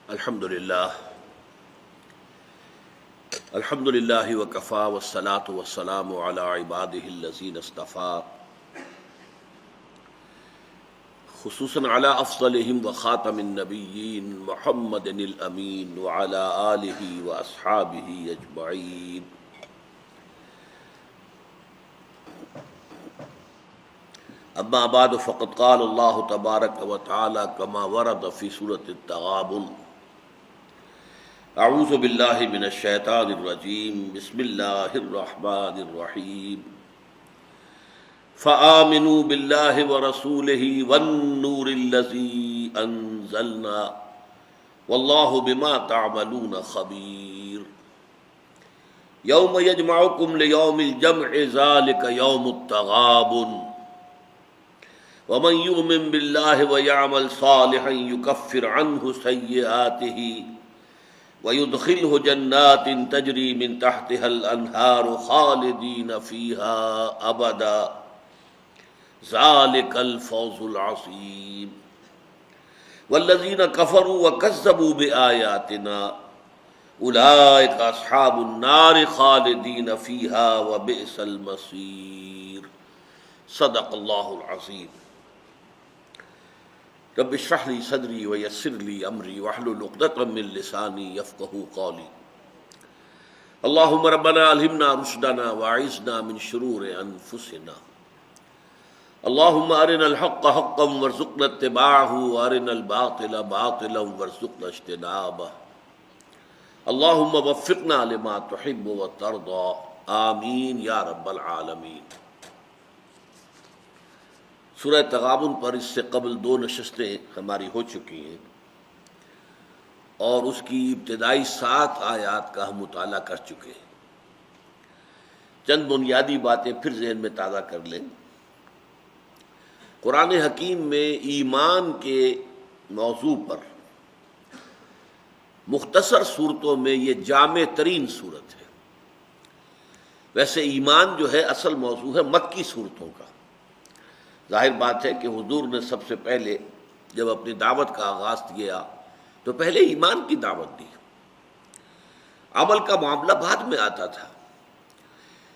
الحمد للہ وکفا والصلاة والسلام علی عباده الذین اصطفى خصوصاً علی افضلهم وخاتم النبیین محمد الامین وعلی آلہ واصحابہ اجمعین. اما بعد فقد قال اللہ تبارک وتعالی کما ورد فی سورۃ التغابن: اعوذ باللہ من الشیطان الرجیم بسم اللہ الرحمن الرحیم فآمنوا باللہ ورسولہ والنور الذی انزلنا واللہ بما تعملون خبیر. یوم یجمعکم لیوم الجمع ذلک یوم التغابن ومن یؤمن باللہ ویعمل صالحا یکفر عنہ سیئاتہ وَيُدْخِلْهُ جَنَّاتٍ تَجْرِي مِن تَحْتِهَا الْأَنْهَارُ خَالِدِينَ فِيهَا أَبَدًا ذَلِكَ الْفَوْزُ الْعَظِيمُ. وَالَّذِينَ كَفَرُوا وَكَذَّبُوا بِآيَاتِنَا أُولَئِكَ أَصْحَابُ النَّارِ خَالِدِينَ فِيهَا وَبِئْسَ الْمَصِيرُ. صدق اللہ العظیم. رب اشرح لی صدری ویسر لی امری واحلل عقدۃ من لسانی یفقہوا قولی. اللہم ربنا الہمنا رشدنا واعذنا من شرور انفسنا. اللہم ارنا الحق حقا وارزقنا اتباعہ وارنا الباطل باطلا وارزقنا اجتنابہ. اللہم وفقنا لما تحب وترضى آمین یا رب العالمین. سورہ تغابن پر اس سے قبل 2 نشستیں ہماری ہو چکی ہیں اور اس کی ابتدائی 7 آیات کا ہم مطالعہ کر چکے ہیں. چند بنیادی باتیں پھر ذہن میں تازہ کر لیں. قرآن حکیم میں ایمان کے موضوع پر مختصر صورتوں میں یہ جامع ترین صورت ہے. ویسے ایمان جو ہے اصل موضوع ہے مکی صورتوں کا. ظاہر بات ہے کہ حضور نے سب سے پہلے جب اپنی دعوت کا آغاز کیا تو پہلے ایمان کی دعوت دی. عمل کا معاملہ بعد میں آتا تھا.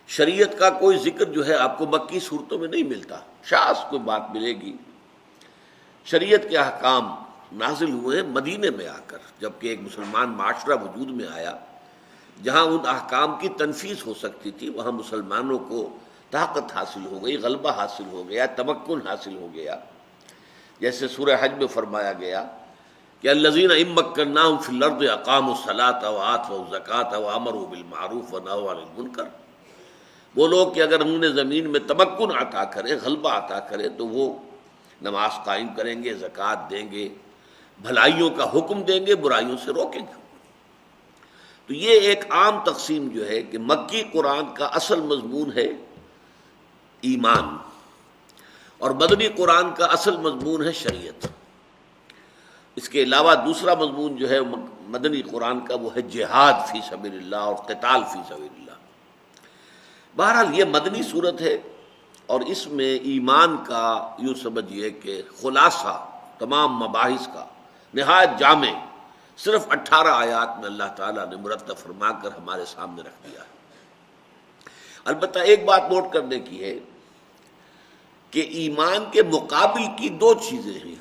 شریعت کا کوئی ذکر جو ہے آپ کو مکی صورتوں میں نہیں ملتا. شاذ کوئی بات ملے گی. شریعت کے احکام نازل ہوئے مدینے میں آ کر، جبکہ ایک مسلمان معاشرہ وجود میں آیا جہاں ان احکام کی تنفیذ ہو سکتی تھی. وہاں مسلمانوں کو طاقت حاصل ہو گئی، غلبہ حاصل ہو گیا، تمکن حاصل ہو گیا. جیسے سورہ حج میں فرمایا گیا کہ الذین ان مکناہم فی الارض اقاموا الصلاۃ وآتوا الزکاۃ وامروا بالمعروف ونہوا عن المنکر. وہ لوگ کہ اگر انہوں نے زمین میں تمکن عطا کرے، غلبہ عطا کرے، تو وہ نماز قائم کریں گے، زکوٰۃ دیں گے، بھلائیوں کا حکم دیں گے، برائیوں سے روکیں گے. تو یہ ایک عام تقسیم جو ہے کہ مکی قرآن کا اصل مضمون ہے ایمان، اور مدنی قرآن کا اصل مضمون ہے شریعت. اس کے علاوہ دوسرا مضمون جو ہے مدنی قرآن کا وہ ہے جہاد فی سبیل اللہ اور قتال فی سبیل اللہ. بہرحال یہ مدنی صورت ہے اور اس میں ایمان کا یوں سمجھیے کہ خلاصہ تمام مباحث کا نہایت جامع صرف 18 آیات میں اللہ تعالیٰ نے مرتب فرما کر ہمارے سامنے رکھ دیا ہے. البتہ ایک بات نوٹ کرنے کی ہے کہ ایمان کے مقابل کی 2 چیزیں ہیں.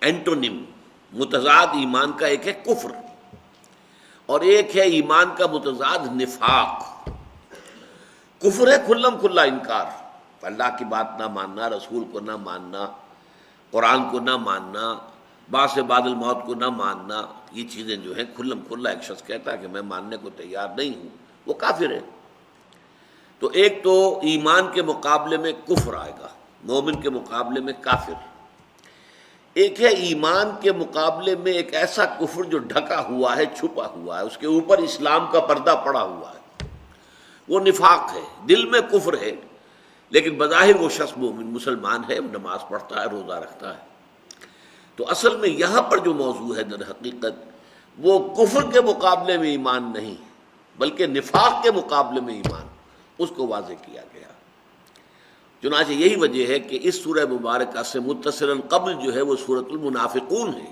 اینٹونیم متضاد ایمان کا ایک ہے کفر اور ایک ہے ایمان کا متضاد نفاق. کفر ہے کھلم کھلا انکار، اللہ کی بات نہ ماننا، رسول کو نہ ماننا، قرآن کو نہ ماننا، بعث بعد الموت کو نہ ماننا. یہ چیزیں جو ہیں کھلم کھلا ایک شخص کہتا ہے کہ میں ماننے کو تیار نہیں ہوں، وہ کافر ہے. تو ایک تو ایمان کے مقابلے میں کفر آئے گا، مومن کے مقابلے میں کافر. ایک ہے ایمان کے مقابلے میں ایک ایسا کفر جو ڈھکا ہوا ہے، چھپا ہوا ہے، اس کے اوپر اسلام کا پردہ پڑا ہوا ہے، وہ نفاق ہے. دل میں کفر ہے لیکن بظاہر وہ شخص مومن مسلمان ہے، نماز پڑھتا ہے، روزہ رکھتا ہے. تو اصل میں یہاں پر جو موضوع ہے در حقیقت وہ کفر کے مقابلے میں ایمان نہیں بلکہ نفاق کے مقابلے میں ایمان، اس کو واضح کیا گیا. چنانچہ یہی وجہ ہے کہ اس سورہ مبارکہ سے متصلاً قبل جو ہے وہ سورۃ المنافقون ہے،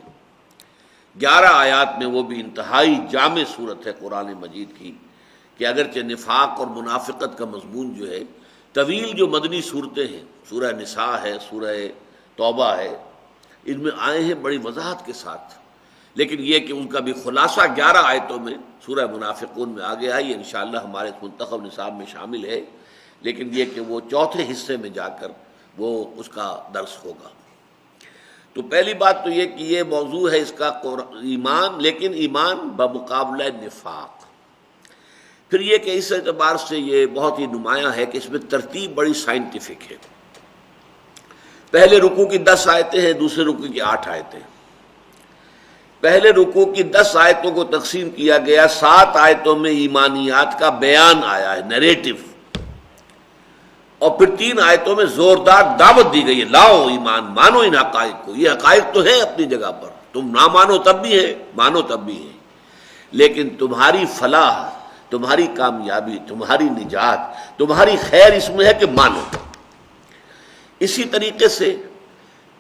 11 آیات میں وہ بھی انتہائی جامع صورت ہے قرآن مجید کی کہ اگرچہ نفاق اور منافقت کا مضمون جو ہے طویل جو مدنی صورتیں ہیں، سورہ نساء ہے، سورہ توبہ ہے، ان میں آئے ہیں بڑی وضاحت کے ساتھ، لیکن یہ کہ ان کا بھی خلاصہ 11 آیتوں میں سورہ منافقون میں آ گیا ہے، یہ انشاءاللہ ہمارے منتخب نصاب میں شامل ہے، لیکن یہ کہ وہ چوتھے حصے میں جا کر وہ اس کا درس ہوگا۔ تو پہلی بات تو یہ کہ یہ موضوع ہے اس کا ایمان، لیکن ایمان بمقابلہ نفاق۔ پھر یہ کہ اس اعتبار سے یہ بہت ہی نمایاں ہے کہ اس میں ترتیب بڑی سائنٹیفک ہے۔ پہلے رکوع کی 10 آیتیں ہیں، دوسرے رکوع کی 8 آیتیں۔ پہلے رکوع کی 10 آیتوں کو تقسیم کیا گیا، 7 آیتوں میں ایمانیات کا بیان آیا ہے، نیریٹو، اور پھر 3 آیتوں میں زوردار دعوت دی گئی ہے، لاؤ ایمان، مانو ان حقائق کو، یہ حقائق تو ہیں اپنی جگہ پر، تم نہ مانو تب بھی ہے، مانو تب بھی ہے، لیکن تمہاری فلاح، تمہاری کامیابی، تمہاری نجات، تمہاری خیر اس میں ہے کہ مانو۔ اسی طریقے سے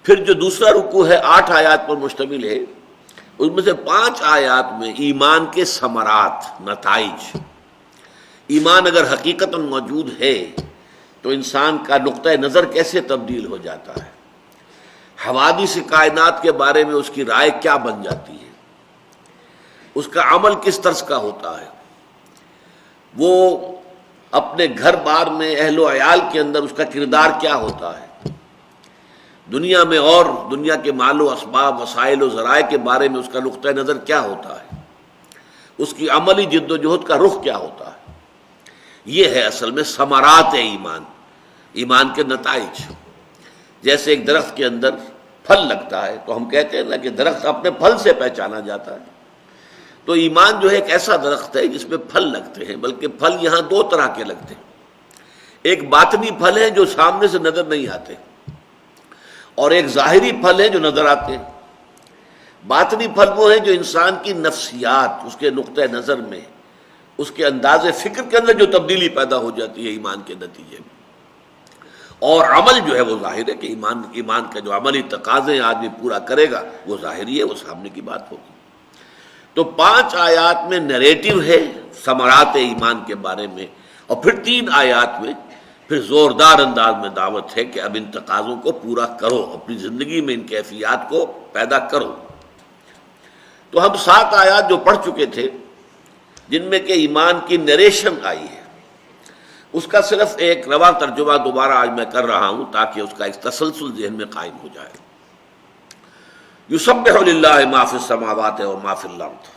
پھر جو دوسرا رکوع ہے 8 آیات پر مشتمل ہے، اس میں سے 5 آیات میں ایمان کے ثمرات، نتائج۔ ایمان اگر حقیقتاً موجود ہے تو انسان کا نقطہ نظر کیسے تبدیل ہو جاتا ہے، حوادث کائنات کے بارے میں اس کی رائے کیا بن جاتی ہے، اس کا عمل کس طرز کا ہوتا ہے، وہ اپنے گھر بار میں اہل و عیال کے اندر اس کا کردار کیا ہوتا ہے، دنیا میں اور دنیا کے مال و اسباب، وسائل و ذرائع کے بارے میں اس کا نقطہ نظر کیا ہوتا ہے، اس کی عملی جد و جہد کا رخ کیا ہوتا ہے۔ یہ ہے اصل میں ثمرات ایمان، ایمان کے نتائج۔ جیسے ایک درخت کے اندر پھل لگتا ہے تو ہم کہتے ہیں نا کہ درخت اپنے پھل سے پہچانا جاتا ہے، تو ایمان جو ہے ایک ایسا درخت ہے جس میں پھل لگتے ہیں، بلکہ پھل یہاں 2 طرح کے لگتے ہیں، ایک باطنی پھل ہے جو سامنے سے نظر نہیں آتے، اور ایک ظاہری پھل ہے جو نظر آتے ہیں۔ باطنی پھل وہ ہیں جو انسان کی نفسیات، اس کے نقطہ نظر میں، اس کے انداز فکر کے اندر جو تبدیلی پیدا ہو جاتی ہے ایمان کے نتیجے میں، اور عمل جو ہے وہ ظاہر ہے کہ ایمان کا جو عملی تقاضے آدمی پورا کرے گا وہ ظاہری ہے، وہ سامنے کی بات ہوگی۔ تو 5 آیات میں نیریٹو ہے ثمرات ایمان کے بارے میں، اور پھر 3 آیات میں پھر زوردار انداز میں دعوت ہے کہ اب ان تقاضوں کو پورا کرو، اپنی زندگی میں ان کیفیات کو پیدا کرو۔ تو ہم 7 آیات جو پڑھ چکے تھے جن میں کہ ایمان کی نریشن آئی ہے، اس کا صرف ایک رواں ترجمہ دوبارہ آج میں کر رہا ہوں تاکہ اس کا ایک تسلسل ذہن میں قائم ہو جائے۔ یسبح للہ ما فی السماوات و ما فی الارض،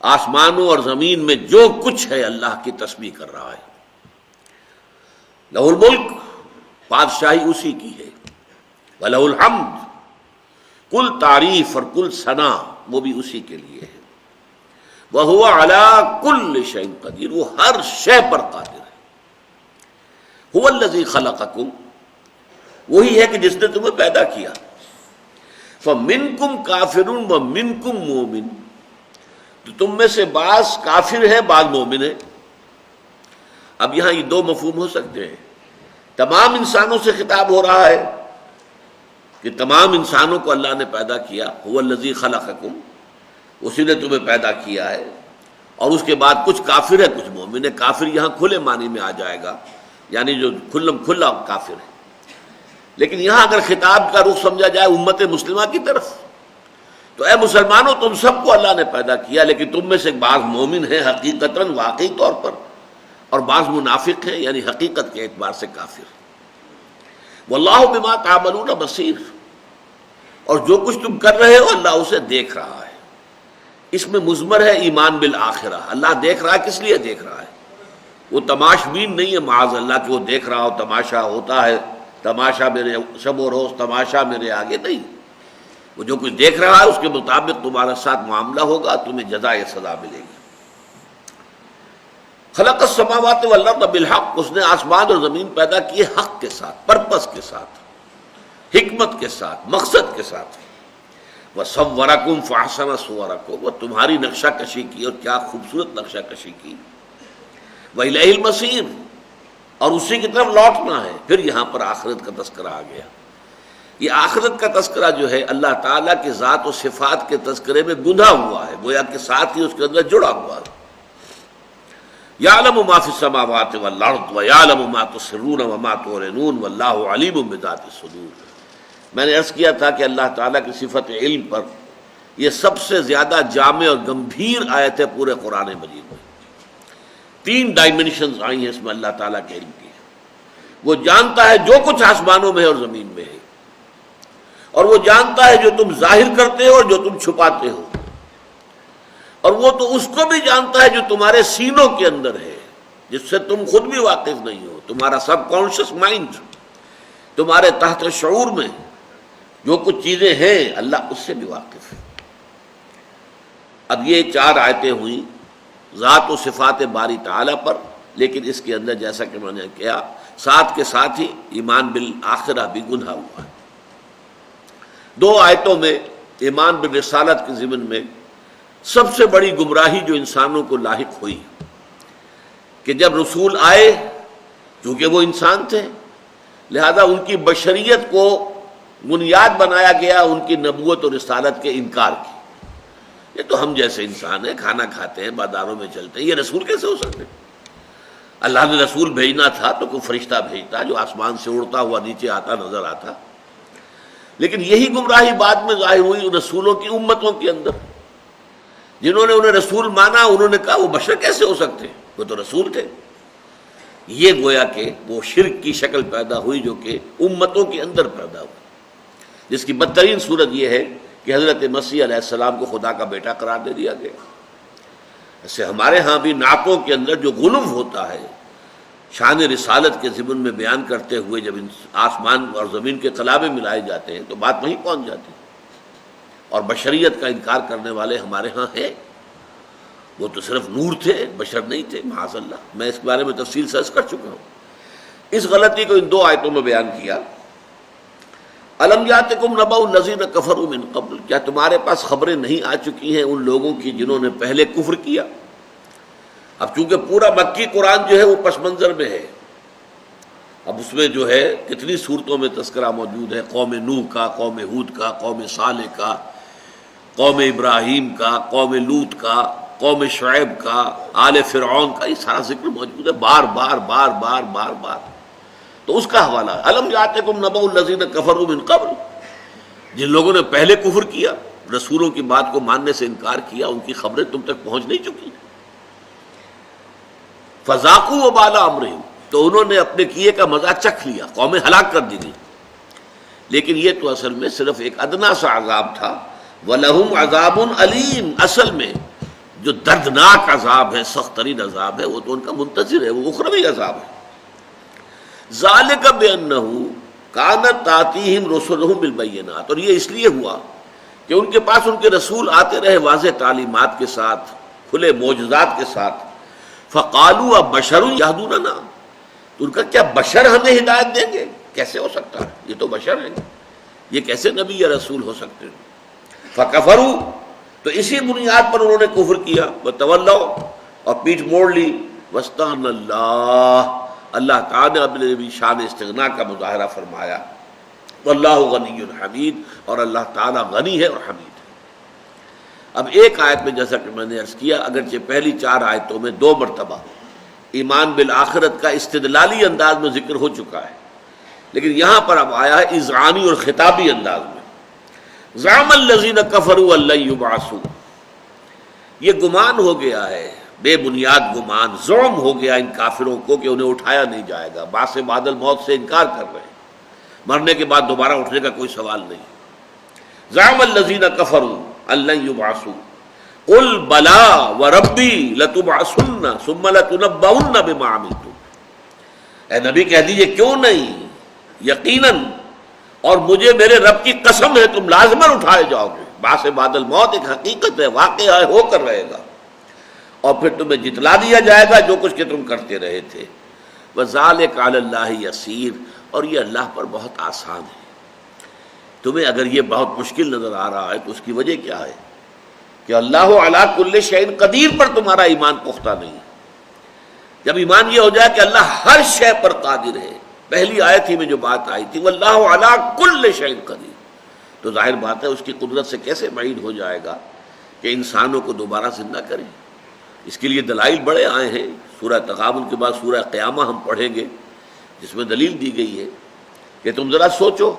آسمانوں اور زمین میں جو کچھ ہے اللہ کی تسبیح کر رہا ہے۔ لہ الملک، بادشاہی اسی کی ہے، وَلہ الحمد، کل تعریف اور کل ثنا وہ بھی اسی کے لیے ہے، وَهُوَ عَلَىٰ كُلِّ شَيْءٍ قدیر، وہ ہر شے پر قادر ہے۔ هُوَ الَّذِي خَلَقَكُمْ، وہی ہے کہ جس نے تمہیں پیدا کیا، فَمِنْكُمْ كَافِرٌ وَمِنْكُمْ مُؤْمِنٌ، تو تم میں سے بعض کافر ہیں بعض مومن ہیں۔ اب یہاں یہ 2 مفہوم ہو سکتے ہیں، تمام انسانوں سے خطاب ہو رہا ہے کہ تمام انسانوں کو اللہ نے پیدا کیا، هُوَ الَّذِي خَلَقَكُمْ، اسی نے تمہیں پیدا کیا ہے، اور اس کے بعد کچھ کافر ہے کچھ مومن ہے۔ کافر یہاں کھلے معنی میں آ جائے گا، یعنی جو کھلا کافر ہے، لیکن یہاں اگر خطاب کا رخ سمجھا جائے امت مسلمہ کی طرف، تو اے مسلمانوں تم سب کو اللہ نے پیدا کیا، لیکن تم میں سے بعض مومن ہیں حقیقتاً واقعی طور پر، اور بعض منافق ہیں یعنی حقیقت کے اعتبار سے کافر۔ واللہ بما تعملون بصیر، اور جو کچھ تم کر رہے ہو اللہ اسے دیکھ رہا ہے۔ اس میں مضمر ہے ایمان بالآخرہ، اللہ دیکھ رہا ہے، کس لیے دیکھ رہا ہے؟ وہ تماش بین نہیں ہے معاذ اللہ کہ وہ دیکھ رہا ہو، تماشا ہوتا ہے، تماشا میرے شب و روز، تماشا میرے آگے، نہیں، وہ جو کچھ دیکھ رہا ہے اس کے مطابق تمہارے ساتھ معاملہ ہوگا، تمہیں جزائے سزا ملے گی۔ خلق السماوات والارض بالحق، اس نے آسمان اور زمین پیدا کیے حق کے ساتھ، پرپس کے ساتھ، حکمت کے ساتھ، مقصد کے ساتھ۔ وَصَوَّرَكُمْ فَأَحْسَنَ صُوَرَكُمْ، وہ تمہاری نقشہ کشی کی، اور کیا خوبصورت نقشہ کشی کی۔ وَإِلَيْهِ الْمَصِيرُ، اور اسی کی طرف لوٹنا ہے۔ پھر یہاں پر آخرت کا تذکرہ آ گیا یہ آخرت کا تذکرہ جو ہے اللہ تعالیٰ کے ذات و صفات کے تذکرے میں گندھا ہوا ہے، گویا کہ ساتھ ہی اس کے اندر جڑا ہوا ہے۔ یعلم ما فی السماوات والارض ویعلم ما تسرون وما تعلنون واللہ علیم بذات الصدور۔ میں نے عرض کیا تھا کہ اللہ تعالیٰ کی صفت علم پر یہ سب سے زیادہ جامع اور گمبھیر آیت ہے پورے قرآن مجید میں۔ 3 ڈائمنشنز آئی ہیں اس میں اللہ تعالیٰ کے علم کی۔ وہ جانتا ہے جو کچھ آسمانوں میں ہے اور زمین میں ہے، اور وہ جانتا ہے جو تم ظاہر کرتے ہو اور جو تم چھپاتے ہو، اور وہ تو اس کو بھی جانتا ہے جو تمہارے سینوں کے اندر ہے، جس سے تم خود بھی واقف نہیں ہو۔ تمہارا سب کانشس مائنڈ، تمہارے تحت شعور میں جو کچھ چیزیں ہیں اللہ اس سے بھی واقف ہے۔ اب یہ 4 آیتیں ہوئیں ذات و صفات باری تعالیٰ پر، لیکن اس کے اندر جیسا کہ میں نے کہا ساتھ کے ساتھ ہی ایمان بالآخرہ بھی گناہ ہوا ہے۔ 2 آیتوں میں ایمان بالرسالت کے ضمن میں سب سے بڑی گمراہی جو انسانوں کو لاحق ہوئی کہ جب رسول آئے، چونکہ وہ انسان تھے لہذا ان کی بشریت کو بنیاد بنایا گیا ان کی نبوت اور رسالت کے انکار کی۔ یہ تو ہم جیسے انسان ہیں، کھانا کھاتے ہیں، بازاروں میں چلتے ہیں، یہ رسول کیسے ہو سکتے؟ اللہ نے رسول بھیجنا تھا تو کوئی فرشتہ بھیجتا جو آسمان سے اڑتا ہوا نیچے آتا نظر آتا۔ لیکن یہی گمراہی بعد میں ظاہر ہوئی ان رسولوں کی امتوں کے اندر، جنہوں نے انہیں رسول مانا، انہوں نے کہا وہ بشر کیسے ہو سکتے، وہ تو رسول تھے۔ یہ گویا کہ وہ شرک کی شکل پیدا ہوئی جو کہ امتوں کے اندر پیدا ہوئی، جس کی بدترین صورت یہ ہے کہ حضرت مسیح علیہ السلام کو خدا کا بیٹا قرار دے دیا گیا۔ ایسے ہمارے ہاں بھی نعتوں کے اندر جو غلو ہوتا ہے شان رسالت کے ضمن میں بیان کرتے ہوئے، جب آسمان اور زمین کے قلابے ملائے جاتے ہیں تو بات وہیں پہنچ جاتی ہے، اور بشریت کا انکار کرنے والے ہمارے ہاں ہیں۔ وہ تو صرف نور تھے، بشر نہیں تھے، معاذ اللہ۔ میں اس بارے میں تفصیل سے عرض کر چکا ہوں۔ اس غلطی کو ان 2 آیتوں میں بیان کیا۔ الم یاتکم نبأ الذین کفروا من قبل، کیا تمہارے پاس خبریں نہیں آ چکی ہیں ان لوگوں کی جنہوں نے پہلے کفر کیا؟ اب چونکہ پورا مکی قرآن جو ہے وہ پس منظر میں ہے، اب اس میں جو ہے کتنی صورتوں میں تذکرہ موجود ہے، قوم نوح کا، قوم ہود کا، قوم صالح کا، قوم ابراہیم کا، قوم لوط کا، قوم شعیب کا، آل فرعون کا، یہ سارا ذکر موجود ہے بار بار بار بار بار بار۔ تو اس کا حوالہ ہے الم یاتکم نبأ الذین کفروا من قبل، جن لوگوں نے پہلے کفر کیا، رسولوں کی بات کو ماننے سے انکار کیا، ان کی خبریں تم تک پہنچ نہیں چکی۔ فذاقوا وبال امرہم، تو انہوں نے اپنے کیے کا مزہ چکھ لیا، قومیں ہلاک کر دی گئی۔ لیکن یہ تو اصل میں صرف ایک ادنا سا عذاب تھا۔ وَلَهُمْ عَذَابٌ عَلِيمٌ، اصل میں جو دردناک عذاب ہے، سخت ترین عذاب ہے، وہ تو ان کا منتظر ہے، وہ اخروی عذاب ہے۔ ذَلِكَ بِأَنَّهُ كَانَتْ تَأْتِيهِمْ رُسُلُهُم بِالْبَيِّنَاتِ، اور یہ اس لیے ہوا کہ ان کے پاس ان کے رسول آتے رہے واضح تعلیمات کے ساتھ، کھلے معجزات کے ساتھ۔ فَقَالُوا أَبَشَرٌ يَهْدُونَنَا، تو ان کا کیا بشر ہمیں ہدایت دیں گے؟ کیسے ہو سکتا ہے، یہ تو بشر ہیں، یہ کیسے نبی یا رسول ہو سکتے ہیں؟ فَكَفَرُوا، تو اسی بنیاد پر انہوں نے کفر کیا، وَتَوَلَّوْا، اور پیٹھ موڑ لی۔ وَاسْتَغْنَى اللَّهُ، اللہ تعالیٰ نے اپنے شان استغنا کا مظاہرہ فرمایا۔ وَاللَّهُ غَنِيٌّ حَمِيدٌ، اور اللہ تعالیٰ غنی ہے اور حمید ہے۔ اب ایک آیت میں جیسا کہ میں نے عرض کیا، اگرچہ پہلی 4 آیتوں میں 2 مرتبہ ایمان بالآخرت کا استدلالی انداز میں ذکر ہو چکا ہے، لیکن یہاں پر اب آیا ہے اذعانی اور خطابی انداز میں۔ زعم الذین کفروا ان لن یبعثوا، یہ گمان ہو گیا ہے، بے بنیاد گمان، زعم ہو گیا ان کافروں کو کہ انہیں اٹھایا نہیں جائے گا، بعث بعد الموت سے انکار کر رہے ہیں، مرنے کے بعد دوبارہ اٹھنے کا کوئی سوال نہیں۔ زعم الذین کفروا ان لن یبعثوا قل بلا وربی لتبعثن ثم لتنبؤن بما عملتم، اے نبی کہہ دیجئے کیوں نہیں، یقیناً اور مجھے میرے رب کی قسم ہے تم لازماً اٹھائے جاؤ گے۔ بعث بعد الموت ایک حقیقت ہے، واقعہ ہے، ہو کر رہے گا، اور پھر تمہیں جتلا دیا جائے گا جو کچھ کہ تم کرتے رہے تھے۔ وَذَلِكَ عَلَى اللَّهِ يَسِيرٌ، اور یہ اللہ پر بہت آسان ہے۔ تمہیں اگر یہ بہت مشکل نظر آ رہا ہے تو اس کی وجہ کیا ہے کہ اللہ علی کل شیء قدیر پر تمہارا ایمان پختہ نہیں۔ جب ایمان یہ ہو جائے کہ اللہ ہر شے پر قادر ہے، پہلی آیت ہی میں جو بات آئی تھی واللہ علی کل شیء قدیر، تو ظاہر بات ہے اس کی قدرت سے کیسے بعید ہو جائے گا کہ انسانوں کو دوبارہ زندہ کرے۔ اس کے لیے دلائل بڑے آئے ہیں، سورہ تغابن کے بعد سورہ قیامہ ہم پڑھیں گے جس میں دلیل دی گئی ہے کہ تم ذرا سوچو،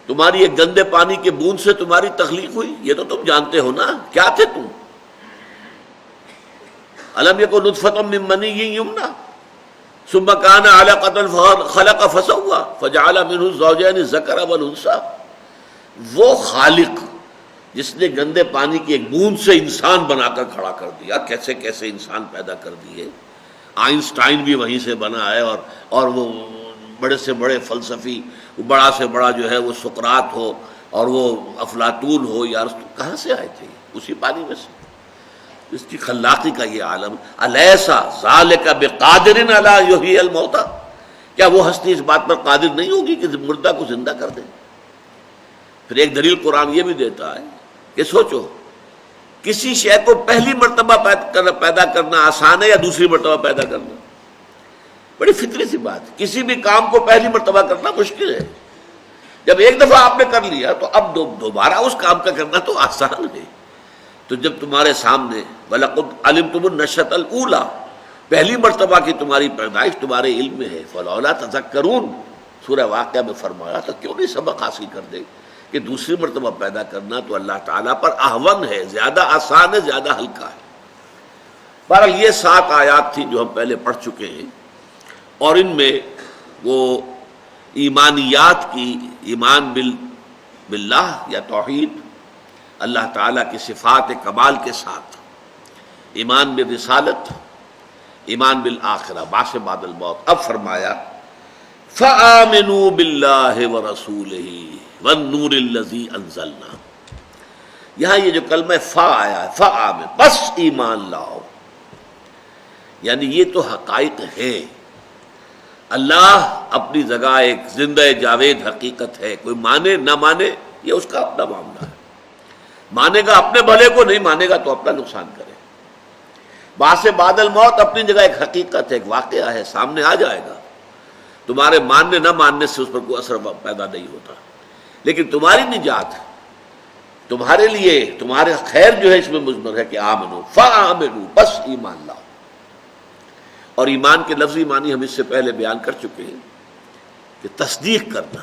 تمہاری ایک گندے پانی کے بوند سے تمہاری تخلیق ہوئی، یہ تو تم جانتے ہو نا، کیا تھے تم؟ الم یکن نطفۃ من منی یمنی ثم کان علقۃ خلق فسوی فجعل منہ الزوجین الذکر والانثی، وہ خالق جس نے گندے پانی کی ایک بوند سے انسان بنا کر کھڑا کر دیا، کیسے کیسے انسان پیدا کر دیے۔ آئنسٹائن بھی وہیں سے بنا ہے، اور وہ بڑے سے بڑے فلسفی، بڑا سے بڑا جو ہے وہ سقراط ہو اور وہ افلاطون ہو یا ارسطو، کہاں سے آئے تھے؟ اسی پانی میں سے۔ اس کی خلاقی کا یہ عالم، الیس ذالک بقادر علی یحیی الموتى، کیا وہ ہستی اس بات پر قادر نہیں ہوگی کہ مردہ کو زندہ کر دے؟ پھر ایک دلیل قرآن یہ بھی دیتا ہے کہ سوچو، کسی شے کو پہلی مرتبہ پیدا کرنا آسان ہے یا دوسری مرتبہ پیدا کرنا؟ بڑی فطری سی بات ہے، کسی بھی کام کو پہلی مرتبہ کرنا مشکل ہے۔ جب ایک دفعہ آپ نے کر لیا تو اب دوبارہ اس کام کا کرنا تو آسان ہے۔ تو جب تمہارے سامنے وَلَقَدْ عَلِمْتُمُ النَّشْأَةَ الْأُولَىٰ، پہلی مرتبہ کی تمہاری پیدائش تمہارے علم میں ہے، فَلَوْلَا تَذَكَّرُونَ، سورہ واقعہ میں فرمایا تو کیوں نہیں سبق حاصل کر دے کہ دوسری مرتبہ پیدا کرنا تو اللہ تعالیٰ پر اہون ہے، زیادہ آسان ہے، زیادہ ہلکا ہے۔ بہرحال یہ 7 آیات تھی جو ہم پہلے پڑھ چکے ہیں، اور ان میں وہ ایمانیات کی، ایمان باللہ یا توحید، اللہ تعالیٰ کی صفات کمال کے ساتھ، ایمان بالرسالت، ایمان بالآخرہ، بعث بعد الموت۔ اب فرمایا فآمنوا باللہ ورسولہ والنور الذی انزلنا، یہاں یہ جو کلمہ فا آیا ہے، فآمن، بس ایمان لاؤ، یعنی یہ تو حقائق ہے۔ اللہ اپنی جگہ ایک زندہ جاوید حقیقت ہے، کوئی مانے نہ مانے یہ اس کا اپنا معاملہ ہے، مانے گا اپنے بھلے کو، نہیں مانے گا تو اپنا نقصان کرے۔ بعث بعد الموت اپنی جگہ ایک حقیقت ہے، ایک واقعہ ہے، سامنے آ جائے گا، تمہارے ماننے نہ ماننے سے اس پر کوئی اثر پیدا نہیں ہوتا، لیکن تمہاری نجات، تمہارے لیے، تمہارے خیر جو ہے اس میں مضمر ہے کہ آمنو فآمنو، بس ایمان لاؤ۔ اور ایمان کے لفظی معنی ہم اس سے پہلے بیان کر چکے ہیں کہ تصدیق کرنا،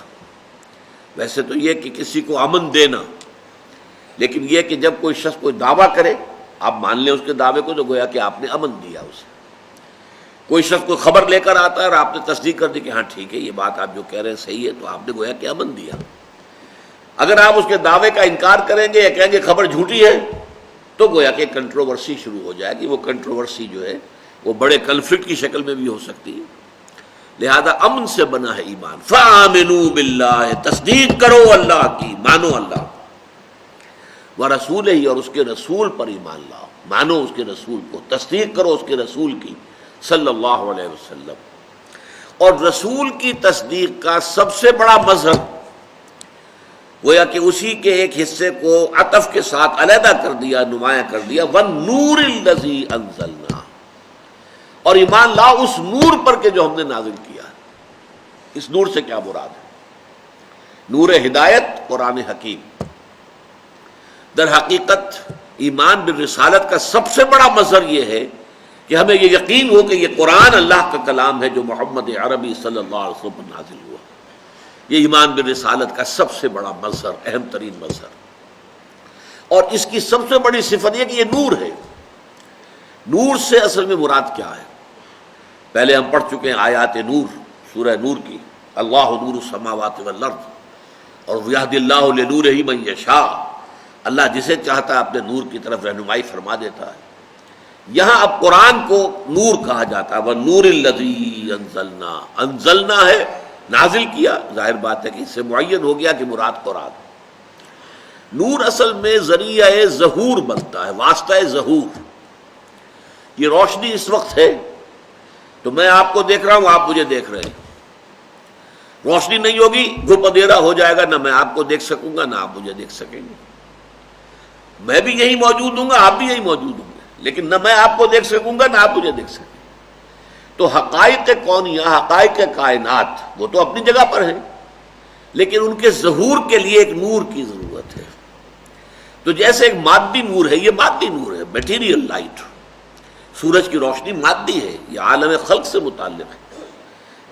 ویسے تو یہ کہ کسی کو امن دینا، لیکن یہ کہ جب کوئی شخص کوئی دعویٰ کرے آپ مان لیں اس کے دعوے کو، تو گویا کہ آپ نے امن دیا اسے۔ کوئی شخص کوئی خبر لے کر آتا ہے اور آپ نے تصدیق کر دی کہ ہاں ٹھیک ہے یہ بات آپ جو کہہ رہے ہیں صحیح ہے، تو آپ نے گویا کہ امن دیا۔ اگر آپ اس کے دعوے کا انکار کریں گے یا کہیں گے خبر جھوٹی ہے، تو گویا کہ کنٹروورسی شروع ہو جائے گی۔ وہ کنٹروورسی جو ہے وہ بڑے کنفلکٹ کی شکل میں بھی ہو سکتی ہے، لہذا امن سے بنا ہے ایمان۔ فآمنوا باللہ، تصدیق کرو اللہ کی، مانو اللہ، ورسولہ، اور اس کے رسول پر ایمان لاؤ، مانو اس کے رسول کو، تصدیق کرو اس کے رسول کی صلی اللہ علیہ وسلم۔ اور رسول کی تصدیق کا سب سے بڑا مظہر گویا کہ اسی کے ایک حصے کو عطف کے ساتھ علیحدہ کر دیا، نمایاں کر دیا، وَالنُّورِ الَّذِي أَنزَلْنَا، اور ایمان لاؤ اس نور پر کہ جو ہم نے نازل کیا۔ اس نور سے کیا مراد ہے؟ نور ہدایت، قرآن حکیم۔ در حقیقت ایمان بالرسالت کا سب سے بڑا مظہر یہ ہے کہ ہمیں یہ یقین ہو کہ یہ قرآن اللہ کا کلام ہے جو محمد عربی صلی اللہ علیہ وسلم پر نازل ہوا۔ یہ ایمان بالرسالت کا سب سے بڑا مظہر، اہم ترین مظہر۔ اور اس کی سب سے بڑی صفت یہ کہ یہ نور ہے۔ نور سے اصل میں مراد کیا ہے؟ پہلے ہم پڑھ چکے ہیں آیات نور، سورہ نور کی، اللہ نور السماوات والارض، اور یہدی اللہ لنورہ من یشاء، اللہ جسے چاہتا ہے اپنے نور کی طرف رہنمائی فرما دیتا ہے۔ یہاں اب قرآن کو نور کہا جاتا ہے، وَالنُّورِ الَّذِي أَنزَلْنَا، انزلنا ہے نازل کیا، ظاہر بات ہے کہ اس سے معین ہو گیا کہ مراد قرآن۔ نور اصل میں ذریعہ ظہور بنتا ہے، واسطہ ظہور۔ یہ روشنی اس وقت ہے تو میں آپ کو دیکھ رہا ہوں، آپ مجھے دیکھ رہے ہیں۔ روشنی نہیں ہوگی، گھپ اندھیرا ہو جائے گا، نہ میں آپ کو دیکھ سکوں گا نہ آپ مجھے دیکھ سکیں گے۔ میں بھی یہیں موجود ہوں گا، آپ بھی یہیں موجود ہوں گے، لیکن نہ میں آپ کو دیکھ سکوں گا نہ آپ مجھے دیکھ سکیں گے۔ تو حقائق کونیہ، حقائق کائنات وہ تو اپنی جگہ پر ہیں، لیکن ان کے ظہور کے لیے ایک نور کی ضرورت ہے۔ تو جیسے ایک مادی نور ہے، یہ مادی نور ہے، میٹیریل لائٹ، سورج کی روشنی مادی ہے، یہ عالم خلق سے متعلق ہے،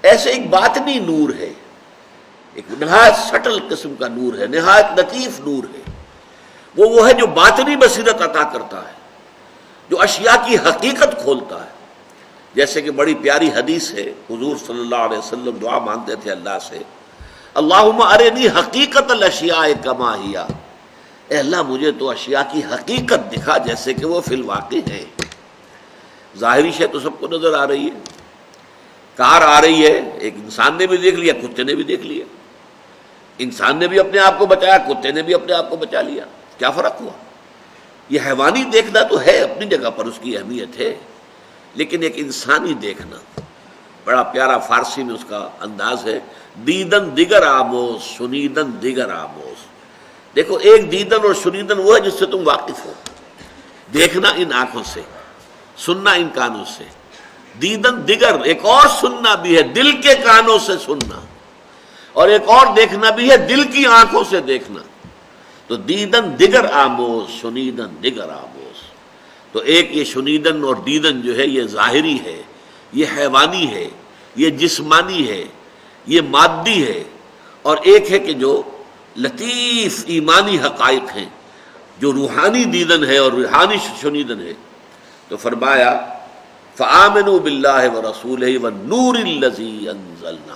ایسے ایک باطنی نور ہے، ایک نہایت سٹل قسم کا نور ہے، نہایت لطیف نور ہے، وہ ہے جو باطنی بصیرت عطا کرتا ہے، جو اشیاء کی حقیقت کھولتا ہے۔ جیسے کہ بڑی پیاری حدیث ہے، حضور صلی اللہ علیہ وسلم دعا مانگتے تھے اللہ سے، اللہم ارنی حقیقت الاشیاء کما ہی، اے اللہ مجھے تو اشیاء کی حقیقت دکھا جیسے کہ وہ فی الواقع ہے۔ ظاہری شے تو سب کو نظر آ رہی ہے، کار آ رہی ہے، ایک انسان نے بھی دیکھ لیا، کتے نے بھی دیکھ لیا، انسان نے بھی اپنے آپ کو بچایا، کتے نے بھی اپنے آپ کو بچا لیا، کیا فرق ہوا؟ یہ حیوانی دیکھنا تو ہے اپنی جگہ پر، اس کی اہمیت ہے، لیکن ایک انسانی دیکھنا، بڑا پیارا فارسی میں اس کا انداز ہے، دیدن دیگر آموز شنیدن دیگر آموز۔ دیکھو ایک دیدن اور شنیدن وہ ہے جس سے تم واقف ہو، دیکھنا ان آنکھوں سے، سننا ان کانوں سے، دیدن دیگر ایک اور سننا بھی ہے، دل کے کانوں سے سننا، اور ایک اور دیکھنا بھی ہے، دل کی آنکھوں سے دیکھنا۔ تو دیدن دیگر آموز شنیدن دیگر آموز، تو ایک یہ شنیدن اور دیدن جو ہے یہ ظاہری ہے، یہ حیوانی ہے، یہ جسمانی ہے، یہ مادی ہے، اور ایک ہے کہ جو لطیف ایمانی حقائق ہیں، جو روحانی دیدن ہے اور روحانی شنیدن ہے۔ تو فرمایا فآمنوا باللہ ورسولہ والنور الذی انزلنا۔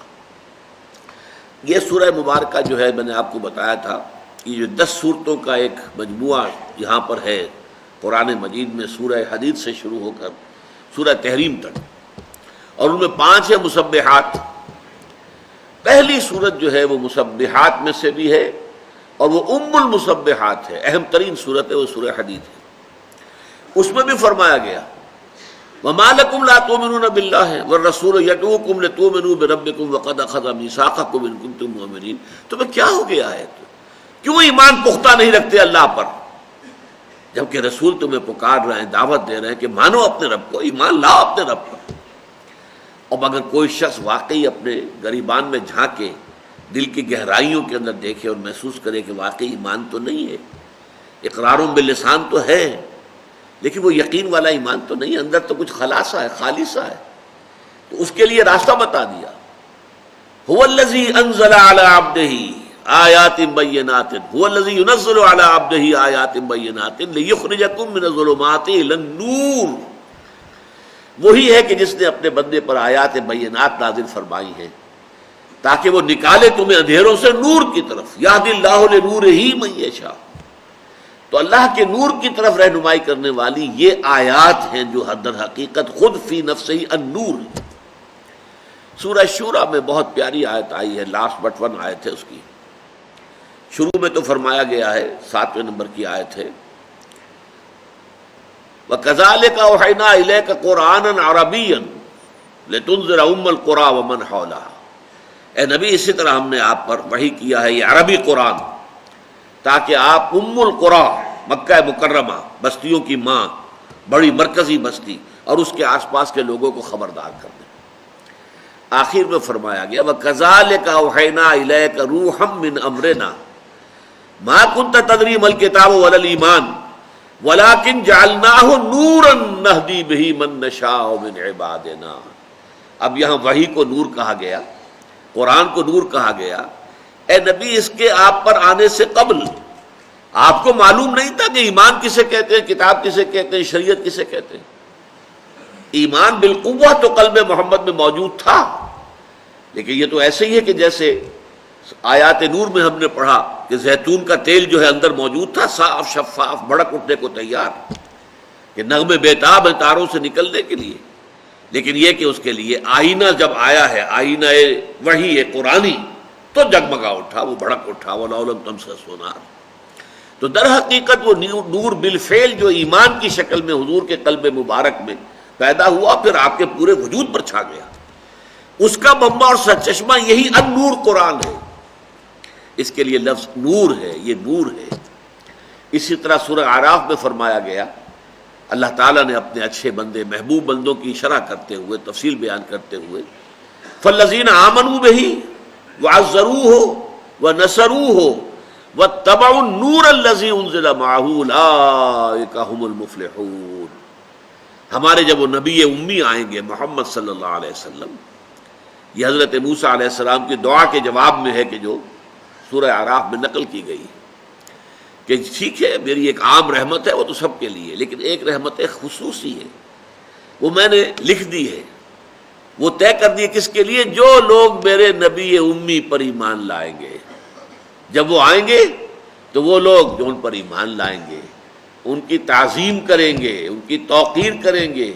یہ سورہ مبارکہ جو ہے میں نے آپ کو بتایا تھا، یہ جو 10 صورتوں کا ایک مجموعہ یہاں پر ہے قرآن مجید میں، سورہ حدید سے شروع ہو کر سورہ تحریم تک، اور ان میں 5 ہیں مسبحات۔ پہلی سورت جو ہے وہ مسبحات میں سے بھی ہے، اور وہ ام المسبحات ہے، اہم ترین سورت ہے، وہ سورہ حدید ہے۔ اس میں بھی فرمایا گیا وَمَا لَكُمْ لَا تُؤْمِنُونَ بِاللَّهِ وَالرَّسُولُ يَدْعُوكُمْ لِتُؤْمِنُوا بِرَبِّكُمْ وَقَدْ أَخَذَ مِيثَاقَكُمْ إِن كُنتُم مُؤْمِنِينَ۔ تمہیں کیا ہو گیا ہے؟ کیوں ایمان پختہ نہیں رکھتے اللہ پر، جبکہ رسول تمہیں پکار رہے ہیں، دعوت دے رہے ہیں کہ مانو اپنے رب کو، ایمان لاؤ اپنے رب پر۔ اب اگر کوئی شخص واقعی اپنے گریبان میں جھانکے، دل کی گہرائیوں کے اندر دیکھے اور محسوس کرے کہ واقعی ایمان تو نہیں ہے، اقرار باللسان تو ہے لیکن وہ یقین والا ایمان تو نہیں، اندر تو کچھ خلاصہ ہے، خالصہ ہے، تو اس کے لیے راستہ بتا دیا۔ هو الذی انزل علی عبدہ آیات بینات، هو الذی ينزل علی عبدہ آیات بینات لیخرجکم من الظلمات الی النور۔ وہی ہے کہ جس نے اپنے بندے پر آیات بینات نازل فرمائی ہیں تاکہ وہ نکالے تمہیں اندھیروں سے نور کی طرف، یہدی اللہ لنورہ من یشاء۔ تو اللہ کے نور کی طرف رہنمائی کرنے والی یہ آیات ہیں جو در حقیقت خود فی نفسہ النور۔ سورہ شورى میں بہت پیاری آیت آئی ہے، لاسٹ بٹ 1 آیت ہے اس کی، شروع میں تو فرمایا گیا ہے، 7ویں نمبر کی آیت ہے، وَكَذَلِكَ أَوْحَيْنَا إِلَيْكَ قُرْآنًا عَرَبِيًّا لِتُنذِرَ أُمَّ الْقُرَىٰ وَمَنْ حَوْلَهَا۔ اے نبی اسی طرح ہم نے آپ پر وحی کیا ہے یہ عربی قرآن، تاکہ آپ ام القریٰ، مکہ مکرمہ، بستیوں کی ماں، بڑی مرکزی بستی اور اس کے آس پاس کے لوگوں کو خبردار کر دیں۔ آخر میں فرمایا گیا وَكَذَلِكَ أَوْحَيْنَا إِلَيْكَ رُوحًا مِّنْ أَمْرِنَا مَا كُنْتَ تَدْرِي مَا الْكِتَابُ وَلَا الْإِيمَانُ وَلَكِنْ جَعَلْنَاهُ نُورًا نَهْدِي بِهِ مَن نَّشَاءُ مِنْ عِبَادِنَا۔ اب یہاں وحی کو نور کہا گیا، قرآن کو نور کہا گیا۔ اے نبی اس کے آپ پر آنے سے قبل آپ کو معلوم نہیں تھا کہ ایمان کسے کہتے ہیں، کتاب کسے کہتے ہیں، شریعت کسے کہتے ہیں۔ ایمان بالقوہ تو قلب محمد میں موجود تھا، لیکن یہ تو ایسے ہی ہے کہ جیسے آیات نور میں ہم نے پڑھا کہ زیتون کا تیل جو ہے اندر موجود تھا، صاف شفاف، بھڑک اٹھنے کو تیار، کہ نغمے بیتاب ہیں تاروں سے نکلنے کے لیے، لیکن یہ کہ اس کے لیے آئینہ جب آیا ہے، آئینہ وحی ہے قرآنی، تو جگمگا اٹھا، وہ بھڑک اٹھا، وَلَوْ لَمْ تَمْسَسْهُ نَارٌ۔ تو در حقیقت وہ نور بالفعل جو ایمان کی شکل میں حضور کے قلب مبارک میں پیدا ہوا، پھر آپ کے پورے وجود پر چھا گیا، اس کا منبع اور سرچشمہ یہی النور قرآن ہے۔ اس کے لیے لفظ نور ہے، یہ نور ہے۔ اسی طرح سورہ اعراف میں فرمایا گیا اللہ تعالیٰ نے اپنے اچھے بندے محبوب بندوں کی شرح کرتے ہوئے تفصیل بیان کرتے ہوئے فالذین آمنوا بہ وعزروہ ونصروہ واتبعوا النور الذی انزل معہ اولئک هم المفلحون. ہمارے جب وہ نبی امی آئیں گے محمد صلی اللہ علیہ وسلم، یہ حضرت موسیٰ علیہ السلام کی دعا کے جواب میں ہے کہ جو سورہ اعراف میں نقل کی گئی کہ ٹھیک ہے میری ایک عام رحمت ہے وہ تو سب کے لیے، لیکن ایک رحمت خصوصی ہے وہ میں نے لکھ دی ہے، وہ طے کر دی کس کے لیے؟ جو لوگ میرے نبی امی پر ایمان لائیں گے. جب وہ آئیں گے تو وہ لوگ جو ان پر ایمان لائیں گے ان کی تعظیم کریں گے، ان کی توقیر کریں گے،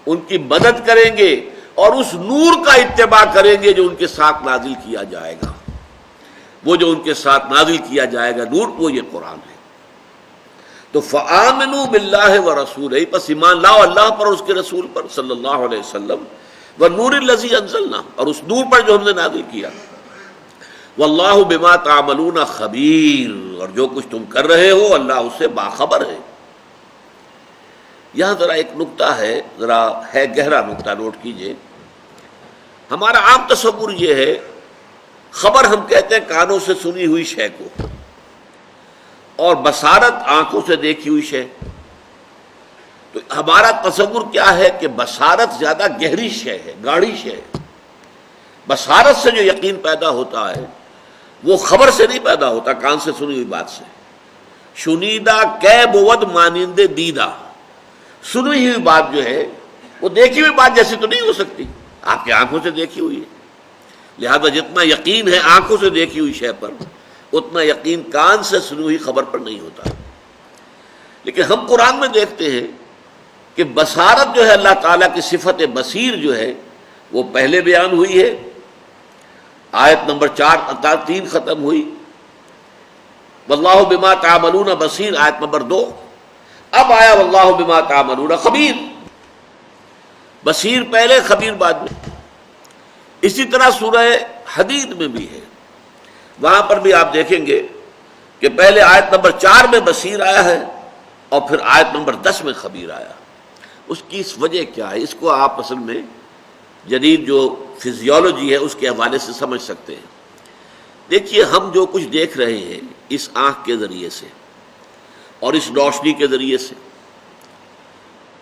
ان کی مدد کریں گے اور اس نور کا اتباع کریں گے جو ان کے ساتھ نازل کیا جائے گا. وہ جو ان کے ساتھ نازل کیا جائے گا نور، وہ یہ قرآن ہے. تو فآمنوا باللہ ورسولہ، پس ایمان لاؤ اللہ پر اور اس کے رسول پر صلی اللہ علیہ وسلم، والنور الذی انزلنا، اور اس نور پر جو ہم نے نازل کیا. واللہ بما تعملون خبیر، اور جو کچھ تم کر رہے ہو اللہ اس سے باخبر ہے. یہاں ذرا ایک نکتہ ہے، ذرا ہے گہرا نکتہ، نوٹ کیجئے. ہمارا عام تصور یہ ہے، خبر ہم کہتے ہیں کانوں سے سنی ہوئی شے کو، اور بصارت آنکھوں سے دیکھی ہوئی شے. تو ہمارا تصور کیا ہے کہ بصارت زیادہ گہری شے ہے، گاڑھی شے ہے. بصارت سے جو یقین پیدا ہوتا ہے وہ خبر سے نہیں پیدا ہوتا، کان سے سنی ہوئی بات سے. شنیدہ کہ بود مانند دیدہ، سنی ہوئی بات جو ہے وہ دیکھی ہوئی بات جیسی تو نہیں ہو سکتی، آپ کی آنکھوں سے دیکھی ہوئی ہے. لہذا جتنا یقین ہے آنکھوں سے دیکھی ہوئی شے پر، اتنا یقین کان سے سنی ہوئی خبر پر نہیں ہوتا. لیکن ہم قرآن میں دیکھتے ہیں کہ بصارت جو ہے اللہ تعالیٰ کی صفت بصیر جو ہے وہ پہلے بیان ہوئی ہے، آیت نمبر 3 ختم ہوئی. واللہ بما تعملون بصیر آیت نمبر 2. اب آیا واللہ بما تعملون خبیر، بصیر پہلے خبیر بعد میں. اسی طرح سورہ حدید میں بھی ہے، وہاں پر بھی آپ دیکھیں گے کہ پہلے آیت نمبر 4 میں بصیر آیا ہے اور پھر آیت نمبر 10 میں خبیر آیا. اس کی اس وجہ کیا ہے؟ اس کو آپ اصل میں جدید جو فزیولوجی ہے اس کے حوالے سے سمجھ سکتے ہیں. دیکھیے ہم جو کچھ دیکھ رہے ہیں اس آنکھ کے ذریعے سے اور اس روشنی کے ذریعے سے،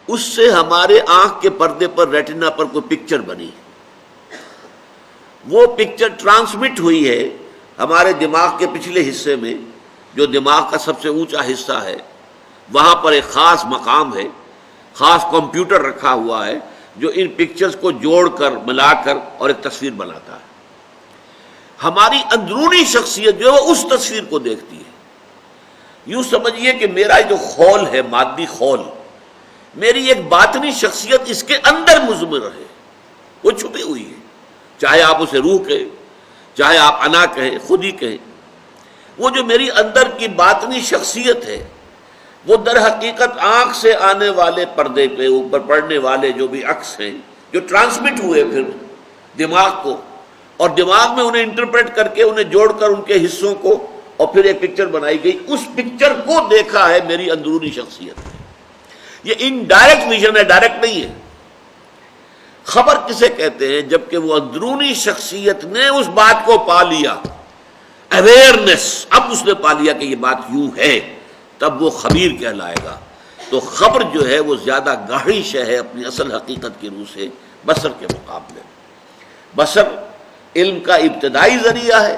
اس سے ہمارے آنکھ کے پردے پر ریٹنا پر کوئی پکچر بنی، وہ پکچر ٹرانسمٹ ہوئی ہے ہمارے دماغ کے پچھلے حصے میں، جو دماغ کا سب سے اونچا حصہ ہے. وہاں پر ایک خاص مقام ہے، خاص کمپیوٹر رکھا ہوا ہے جو ان پکچرز کو جوڑ کر ملا کر اور ایک تصویر بناتا ہے. ہماری اندرونی شخصیت جو ہے وہ اس تصویر کو دیکھتی ہے. یوں سمجھیے کہ میرا جو خول ہے، مادی خول، میری ایک باطنی شخصیت اس کے اندر مضمر ہے، وہ چھپی ہوئی ہے. چاہے آپ اسے روح کہیں، چاہے آپ انا کہیں، خود ہی کہیں. وہ جو میری اندر کی باطنی شخصیت ہے وہ در حقیقت آنکھ سے آنے والے پردے پہ اوپر پڑنے والے جو بھی عکس ہیں جو ٹرانسمٹ ہوئے پھر دماغ کو، اور دماغ میں انہیں انٹرپریٹ کر کے انہیں جوڑ کر ان کے حصوں کو اور پھر ایک پکچر بنائی گئی. اس پکچر کو دیکھا ہے میری اندرونی شخصیت. یہ انڈائریکٹ ویژن ہے، ڈائریکٹ نہیں ہے. خبر کسے کہتے ہیں؟ جبکہ وہ اندرونی شخصیت نے اس بات کو پا لیا، اویئرنس، اب اس نے پا لیا کہ یہ بات یوں ہے، تب وہ خبیر کہلائے گا. تو خبر جو ہے وہ زیادہ گاہری شے ہے اپنی اصل حقیقت کی روح سے بصر کے مقابلے. بصر علم کا ابتدائی ذریعہ ہے،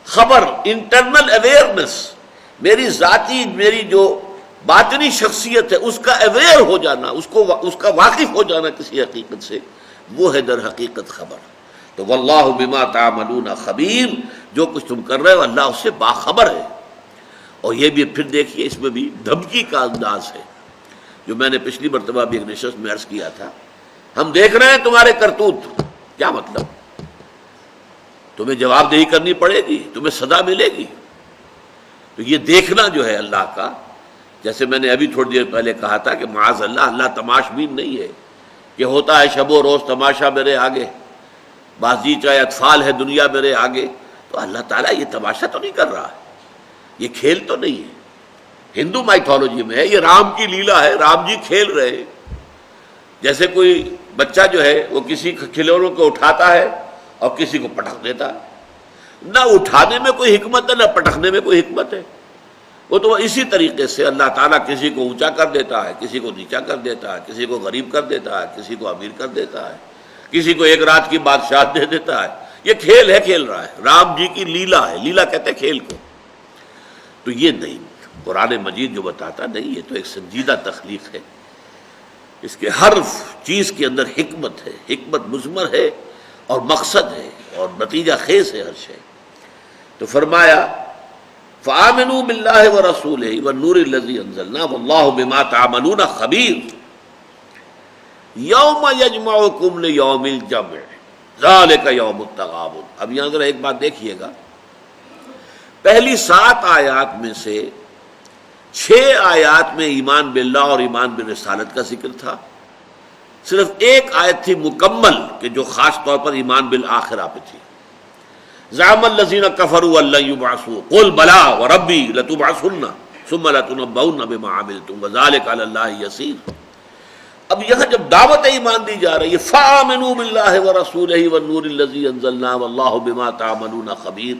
خبر انٹرنل اویئرنس، میری ذاتی، میری جو باطنی شخصیت ہے اس کا اویئر ہو جانا، اس کا واقف ہو جانا کسی حقیقت سے، وہ ہے در حقیقت خبر. تو واللہ بما تعملون خبیر، جو کچھ تم کر رہے ہو اللہ اس سے باخبر ہے. اور یہ بھی پھر دیکھیے اس میں بھی دھمکی کا انداز ہے، جو میں نے پچھلی مرتبہ بھی ایک نشست میں عرض کیا تھا. ہم دیکھ رہے ہیں تمہارے کرتوت، کیا مطلب؟ تمہیں جواب دہی کرنی پڑے گی، تمہیں سزا ملے گی. تو یہ دیکھنا جو ہے اللہ کا، جیسے میں نے ابھی تھوڑی دیر پہلے کہا تھا کہ معاذ اللہ تماش بین نہیں ہے کہ ہوتا ہے شب و روز تماشا میرے آگے، بازیچہ اطفال ہے دنیا میرے آگے. تو اللہ تعالیٰ یہ تماشا تو نہیں کر رہا ہے، یہ کھیل تو نہیں ہے. ہندو مائتھولوجی میں ہے، یہ رام کی لیلا ہے، رام جی کھیل رہے ہیں۔ جیسے کوئی بچہ جو ہے وہ کسی کھلونوں کو اٹھاتا ہے اور کسی کو پٹک دیتا ہے، نہ اٹھانے میں کوئی حکمت ہے نہ پٹکنے میں کوئی حکمت ہے۔ وہ تو اسی طریقے سے اللہ تعالیٰ کسی کو اونچا کر دیتا ہے، کسی کو نیچا کر دیتا ہے، کسی کو غریب کر دیتا ہے، کسی کو امیر کر دیتا ہے، کسی کو ایک رات کی بادشاہت دے دیتا ہے۔ یہ کھیل ہے، کھیل رہا ہے، رام جی کی لیلا ہے، لیلا کہتے ہیں کھیل کو۔ تو یہ نہیں، قرآن مجید جو بتاتا نہیں، یہ تو ایک سنجیدہ تخلیق ہے، اس کے ہر چیز کے اندر حکمت ہے، حکمت مضمر ہے اور مقصد ہے اور نتیجہ خیز ہے ہر شے۔ تو فرمایا فآمنوا باللہ ورسولہ والنور الذی انزلنا واللہ بما تعملون خبیر یوم یجمعکم لیوم الجمع ذالک یوم التغابن۔ اب یہاں ذرا ایک بات دیکھیے گا، پہلی 7 آیات میں سے 6 آیات میں ایمان باللہ اور ایمان بالرسالت کا ذکر تھا، صرف ایک آیت تھی مکمل کہ جو خاص طور پر ایمان بالآخرہ پہ تھی۔ زعم الذین کفروا ان لن یبعثوا قل بلی وربی لتبعثن ثم لتنبؤن بما عملتم وذلک علی اللہ یسیر۔ اب یہاں جب دعوت ایمان دی جا رہی ہے فآمنوا باللہ ورسولہ والنور الذی انزلنا واللہ بما تعملون خبیر،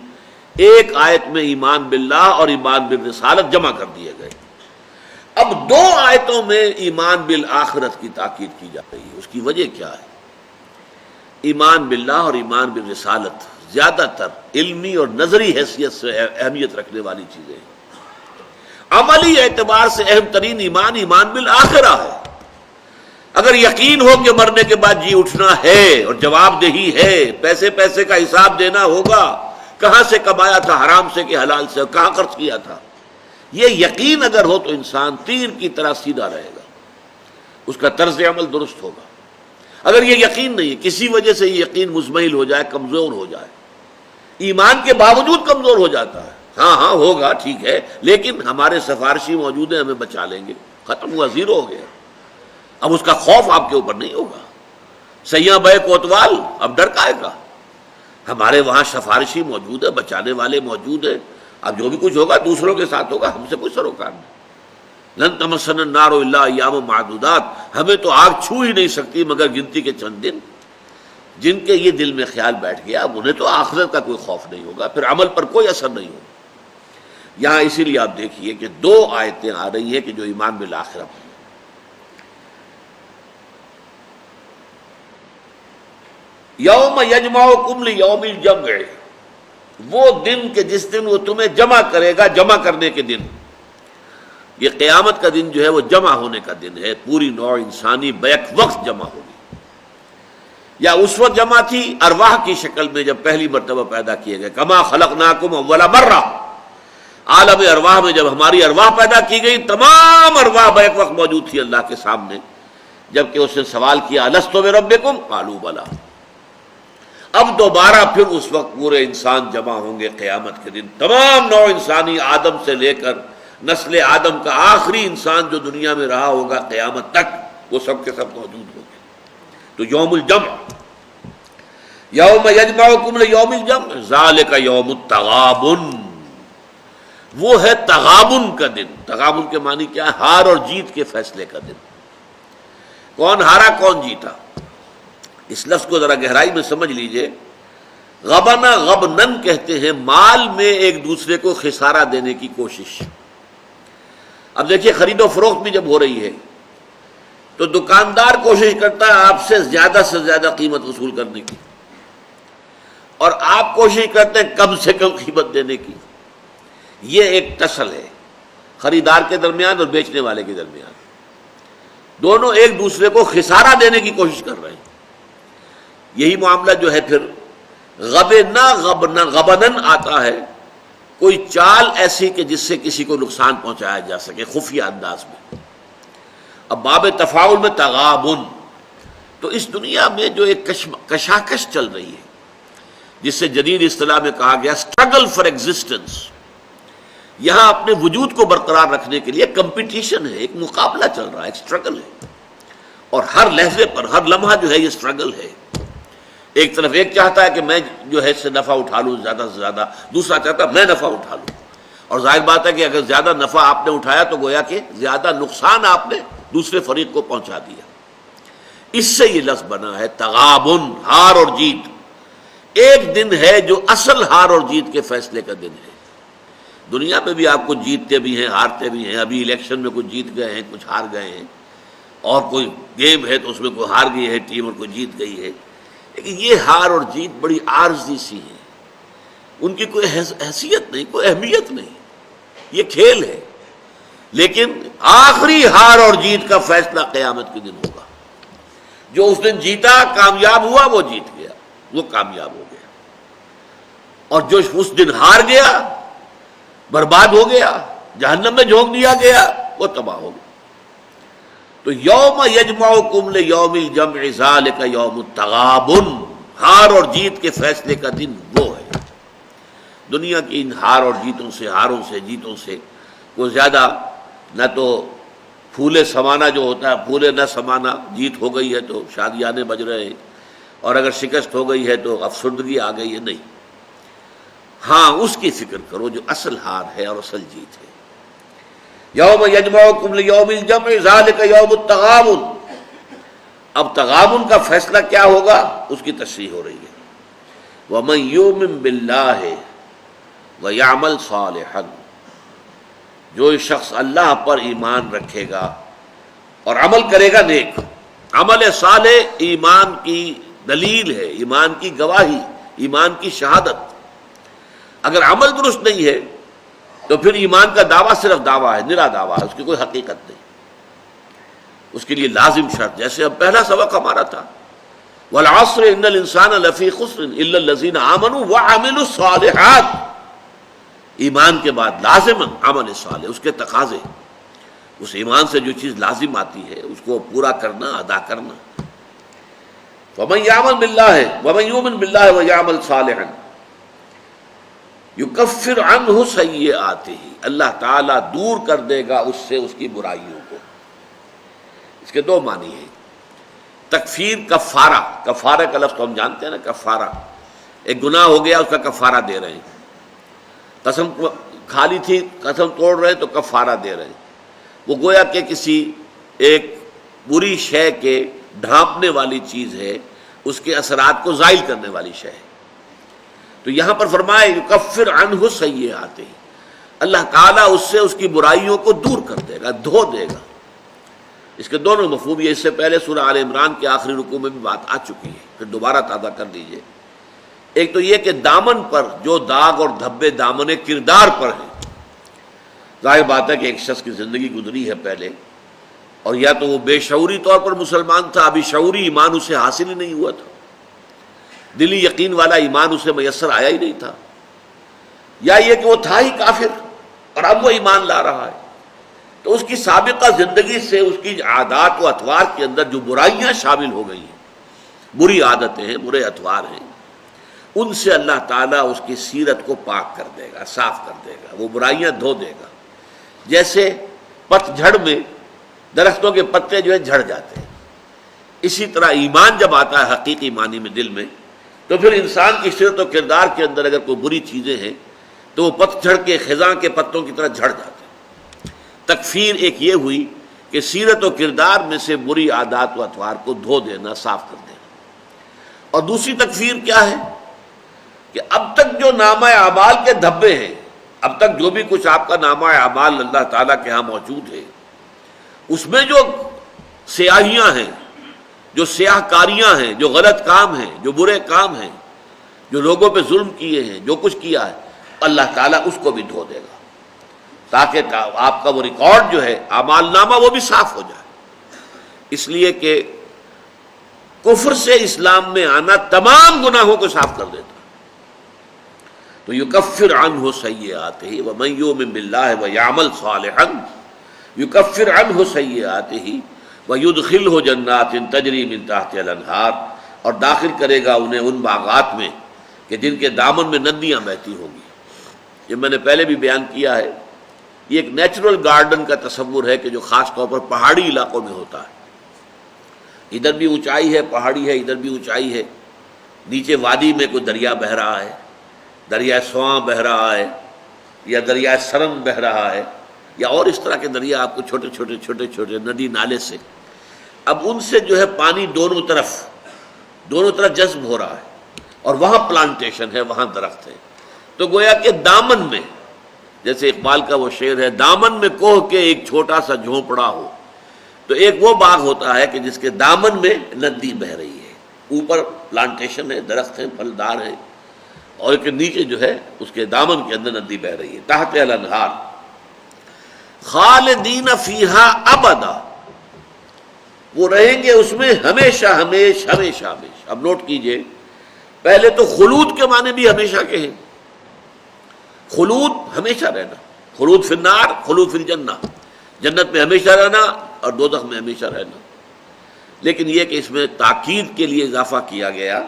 ایک آیت میں ایمان باللہ اور ایمان بالرسالت جمع کر دیے گئے۔ اب 2 آیتوں میں ایمان بالآخرت کی تاکید کی جا رہی ہے۔ اس کی وجہ کیا ہے؟ ایمان باللہ اور ایمان بالرسالت زیادہ تر علمی اور نظری حیثیت سے اہمیت رکھنے والی چیزیں ہیں۔ عملی اعتبار سے اہم ترین ایمان ایمان بالآخرہ ہے۔ اگر یقین ہو کہ مرنے کے بعد جی اٹھنا ہے اور جواب دہی ہے، پیسے کا حساب دینا ہوگا، کہاں سے کمایا تھا، حرام سے کہ حلال سے، اور کہاں خرچ کیا تھا، یہ یقین اگر ہو تو انسان تیر کی طرح سیدھا رہے گا، اس کا طرز عمل درست ہوگا۔ اگر یہ یقین نہیں ہے، کسی وجہ سے یہ یقین مزمحل ہو جائے، کمزور ہو جائے، ایمان کے باوجود کمزور ہو جاتا ہے، ہاں ہوگا ٹھیک ہے، لیکن ہمارے سفارشی موجود ہیں، ہمیں بچا لیں گے، ختم ہوا، زیرو ہو گیا۔ اب اس کا خوف آپ کے اوپر نہیں ہوگا، سیاں بے کوتوال، اب ڈر کائے گا، ہمارے وہاں سفارشی موجود ہے، بچانے والے موجود ہیں، اب جو بھی کچھ ہوگا دوسروں کے ساتھ ہوگا، ہم سے کوئی سروکار نہیں۔ لن تمسنا النار الا ایام معدودات، ہمیں تو آگ چھو ہی نہیں سکتی مگر گنتی کے چند دن۔ جن کے یہ دل میں خیال بیٹھ گیا، اب انہیں تو آخرت کا کوئی خوف نہیں ہوگا، پھر عمل پر کوئی اثر نہیں ہوگا۔ یہاں اسی لیے آپ دیکھیے کہ 2 آیتیں آ رہی ہیں کہ جو ایمان بالآخرہ پر، یوم یجمعکم لیوم الجمع، وہ دن کہ جس دن وہ تمہیں جمع کرے گا، جمع کرنے کے دن۔ یہ قیامت کا دن جو ہے وہ جمع ہونے کا دن ہے، پوری نوع انسانی بیک وقت جمع ہوگی۔ یا اس وقت جمع تھی ارواح کی شکل میں جب پہلی مرتبہ پیدا کیے گئے، کما خلقناکم اول مرہ، عالم ارواح میں جب ہماری ارواح پیدا کی گئی، تمام ارواح بیک وقت موجود تھی اللہ کے سامنے، جبکہ اس نے سوال کیا الست بربکم قالوا بلی۔ اب دوبارہ پھر اس وقت پورے انسان جمع ہوں گے قیامت کے دن، تمام نوع انسانی، آدم سے لے کر نسل آدم کا آخری انسان جو دنیا میں رہا ہوگا قیامت تک، وہ سب کے سب موجود ہوں گے۔ تو یوم الجمع، یوم یجمعکم لیوم الجمع ذالک یوم التغابن، وہ ہے تغابن کا دن۔ تغابن کے معنی کیا ہے؟ ہار اور جیت کے فیصلے کا دن۔ کون ہارا کون جیتا؟ اس لفظ کو ذرا گہرائی میں سمجھ لیجئے۔ غبنا غبنن کہتے ہیں مال میں ایک دوسرے کو خسارہ دینے کی کوشش۔ اب دیکھیے خرید و فروخت بھی جب ہو رہی ہے تو دکاندار کوشش کرتا ہے آپ سے زیادہ قیمت وصول کرنے کی، اور آپ کوشش کرتے ہیں کم سے کم قیمت دینے کی۔ یہ ایک ٹسل ہے خریدار کے درمیان اور بیچنے والے کے درمیان، دونوں ایک دوسرے کو خسارہ دینے کی کوشش کر رہے ہیں۔ یہی معاملہ جو ہے پھر غبنن آتا ہے، کوئی چال ایسی کہ جس سے کسی کو نقصان پہنچایا جا سکے خفیہ انداز میں۔ اب باب تفاعل میں تغابن، تو اس دنیا میں جو ایک کشاکش چل رہی ہے، جس سے جدید اصطلاح میں کہا گیا اسٹرگل فار ایگزسٹنس، یہاں اپنے وجود کو برقرار رکھنے کے لیے کمپٹیشن ہے، ایک مقابلہ چل رہا ہے، ایک اسٹرگل ہے، اور ہر لحظے پر ہر لمحہ جو ہے یہ اسٹرگل ہے۔ ایک طرف ایک چاہتا ہے کہ میں جو ہے اس سے نفع اٹھا لوں زیادہ سے زیادہ، دوسرا چاہتا ہے میں نفع اٹھا لوں، اور ظاہر بات ہے کہ اگر زیادہ نفع آپ نے اٹھایا تو گویا کہ زیادہ نقصان آپ نے دوسرے فریق کو پہنچا دیا. اس سے یہ لفظ بنا ہے تغابن، ہار اور جیت. ایک دن ہے جو اصل ہار اور جیت کے فیصلے کا دن ہے. دنیا میں بھی آپ کچھ جیتتے بھی ہیں، ہارتے بھی ہیں. ابھی الیکشن میں کچھ جیت گئے ہیں، کچھ ہار گئے ہیں، اور کوئی گیم ہے تو اس میں کوئی ہار گئی ہے ٹیم اور کوئی جیت گئی ہے. لیکن یہ ہار اور جیت بڑی عارضی سی ہے، ان کی کوئی حیثیت نہیں، کوئی اہمیت نہیں. یہ کھیل ہے. لیکن آخری ہار اور جیت کا فیصلہ قیامت کے دن ہوگا. جو اس دن جیتا کامیاب ہوا وہ جیت گیا، وہ کامیاب ہو گیا. اور جو اس دن ہار گیا، برباد ہو گیا، جہنم میں جھونک دیا گیا، وہ تباہ ہو گیا. تو یوم یجمعکم لیوم الجمع ذالک یوم التغابن، ہار اور جیت کے فیصلے کا دن وہ ہے. دنیا کی ان ہار اور جیتوں سے، ہاروں سے، جیتوں سے وہ زیادہ نہ تو پھولے سمانا جو ہوتا ہے، پھولے نہ سمانا، جیت ہو گئی ہے تو شادیانے بج رہے ہیں، اور اگر شکست ہو گئی ہے تو افسردگی آ گئی ہے، نہیں. ہاں اس کی فکر کرو جو اصل ہار ہے اور اصل جیت ہے. یوم یجمعکم لیوم الجمع ذالک یوم التغابن. اب تغابن کا فیصلہ کیا ہوگا اس کی تشریح ہو رہی ہے. ومن یؤمن باللہ ویعمل صالحا، جو شخص اللہ پر ایمان رکھے گا اور عمل کرے گا نیک. عمل صالح ایمان کی دلیل ہے، ایمان کی گواہی، ایمان کی شہادت. اگر عمل درست نہیں ہے تو پھر ایمان کا دعویٰ صرف دعویٰ ہے، نرا دعویٰ ہے، اس کی کوئی حقیقت نہیں. اس کے لیے لازم شرط، جیسے اب پہلا سبق ہمارا تھا والعصر ان الانسان لفی خسر الا الذین آمنوا وعملوا الصالحات. ایمان کے بعد لازم عمل صالح، اس کے تقاضے، اس ایمان سے جو چیز لازم آتی ہے اس کو پورا کرنا، ادا کرنا. ومن یعمل باللہ ومن یؤمن باللہ ویعمل صالحا یکفر عنہ سیئاتہ، اللہ تعالیٰ دور کر دے گا اس سے اس کی برائیوں کو. اس کے دو معنی ہیں. تکفیر، کفارہ. کفارہ کا لفظ تو ہم جانتے ہیں نا، کفارہ ایک گناہ ہو گیا اس کا کفارہ دے رہے ہیں. قسم کھا لی تھی، قسم توڑ رہے ہیں تو کفارہ دے رہے ہیں. وہ گویا کہ کسی ایک بری شے کے ڈھانپنے والی چیز ہے، اس کے اثرات کو زائل کرنے والی شے ہے. تو یہاں پر فرمایا یکفر عنہ سیئاتہ، اللہ تعالیٰ اس سے اس کی برائیوں کو دور کر دے گا، دھو دے گا. اس کے دونوں مفہوم، یہ اس سے پہلے سورہ آل عمران کے آخری رکوع میں بھی بات آ چکی ہے، پھر دوبارہ تازہ کر دیجئے. ایک تو یہ کہ دامن پر جو داغ اور دھبے دامن کردار پر ہیں. ظاہر بات ہے کہ ایک شخص کی زندگی گزری ہے پہلے، اور یا تو وہ بے شعوری طور پر مسلمان تھا، ابھی شعوری ایمان اسے حاصل ہی نہیں ہوا تھا، دلی یقین والا ایمان اسے میسر آیا ہی نہیں تھا، یا یہ کہ وہ تھا ہی کافر اور اب وہ ایمان لا رہا ہے. تو اس کی سابقہ زندگی سے اس کی عادات و اطوار کے اندر جو برائیاں شامل ہو گئی ہیں، بری عادتیں ہیں، برے اطوار ہیں، ان سے اللہ تعالیٰ اس کی سیرت کو پاک کر دے گا، صاف کر دے گا، وہ برائیاں دھو دے گا. جیسے پت جھڑ میں درختوں کے پتے جو ہے جھڑ جاتے ہیں، اسی طرح ایمان جب آتا ہے حقیقی معنی میں دل میں، تو پھر انسان کی سیرت و کردار کے اندر اگر کوئی بری چیزیں ہیں تو وہ پت جھڑ کے خزاں کے پتوں کی طرح جھڑ جاتے ہیں. تکفیر ایک یہ ہوئی کہ سیرت و کردار میں سے بری عادات و اطوار کو دھو دینا، صاف کر دینا. اور دوسری تکفیر کیا ہے کہ اب تک جو نامہ اعمال کے دھبے ہیں، اب تک جو بھی کچھ آپ کا نامہ اعمال اللہ تعالیٰ کے ہاں موجود ہے، اس میں جو سیاہیاں ہیں، جو سیاہ کاریاں ہیں، جو غلط کام ہیں، جو برے کام ہیں، جو لوگوں پہ ظلم کیے ہیں، جو کچھ کیا ہے، اللہ تعالیٰ اس کو بھی دھو دے گا، تاکہ آپ کا وہ ریکارڈ جو ہے اعمال نامہ وہ بھی صاف ہو جائے. اس لیے کہ کفر سے اسلام میں آنا تمام گناہوں کو صاف کر دیتا. تو یکفر عنہ سیئاتہ ومن یؤمن باللہ ویعمل صالحا یکفر عنہ سیئاتہ ویدخلہ جنات تجری من تحتہا الانہار، اور داخل کرے گا انہیں ان باغات میں کہ جن کے دامن میں ندیاں بہتی ہوں گی. یہ میں نے پہلے بھی بیان کیا ہے، یہ ایک نیچرل گارڈن کا تصور ہے کہ جو خاص طور پر پہاڑی علاقوں میں ہوتا ہے. ادھر بھی اونچائی ہے، پہاڑی ہے، ادھر بھی اونچائی ہے، نیچے وادی میں کوئی دریا بہہ رہا ہے، دریا سواں بہہ رہا ہے، یا دریائے سرن بہہ رہا ہے یا اور اس طرح کے دریا آپ کو چھوٹے چھوٹے چھوٹے چھوٹے ندی نالے سے، اب ان سے جو ہے پانی دونوں طرف جذب ہو رہا ہے، اور وہاں پلانٹیشن ہے، وہاں درخت ہے، تو گویا کہ دامن میں، جیسے اقبال کا وہ شعر ہے، دامن میں کوہ کے ایک چھوٹا سا جھونپڑا ہو، تو ایک وہ باغ ہوتا ہے کہ جس کے دامن میں ندی بہہ رہی ہے، اوپر پلانٹیشن ہے، درخت ہیں، پھلدار ہیں، اور ایک نیچے جو ہے اس کے دامن کے اندر ندی بہہ رہی ہے، تحت الانہار خالدین فیہا ابدا، وہ رہیں گے اس میں ہمیشہ ہمیشہ ہمیشہ ہمیشہ۔ اب نوٹ کیجئے، پہلے تو خلود کے معنی بھی ہمیشہ کے ہیں، خلود ہمیشہ رہنا، خلود فی النار، خلود فی الجنہ، جنت میں ہمیشہ رہنا اور دوزخ میں ہمیشہ رہنا، لیکن یہ کہ اس میں تاکید کے لیے اضافہ کیا گیا،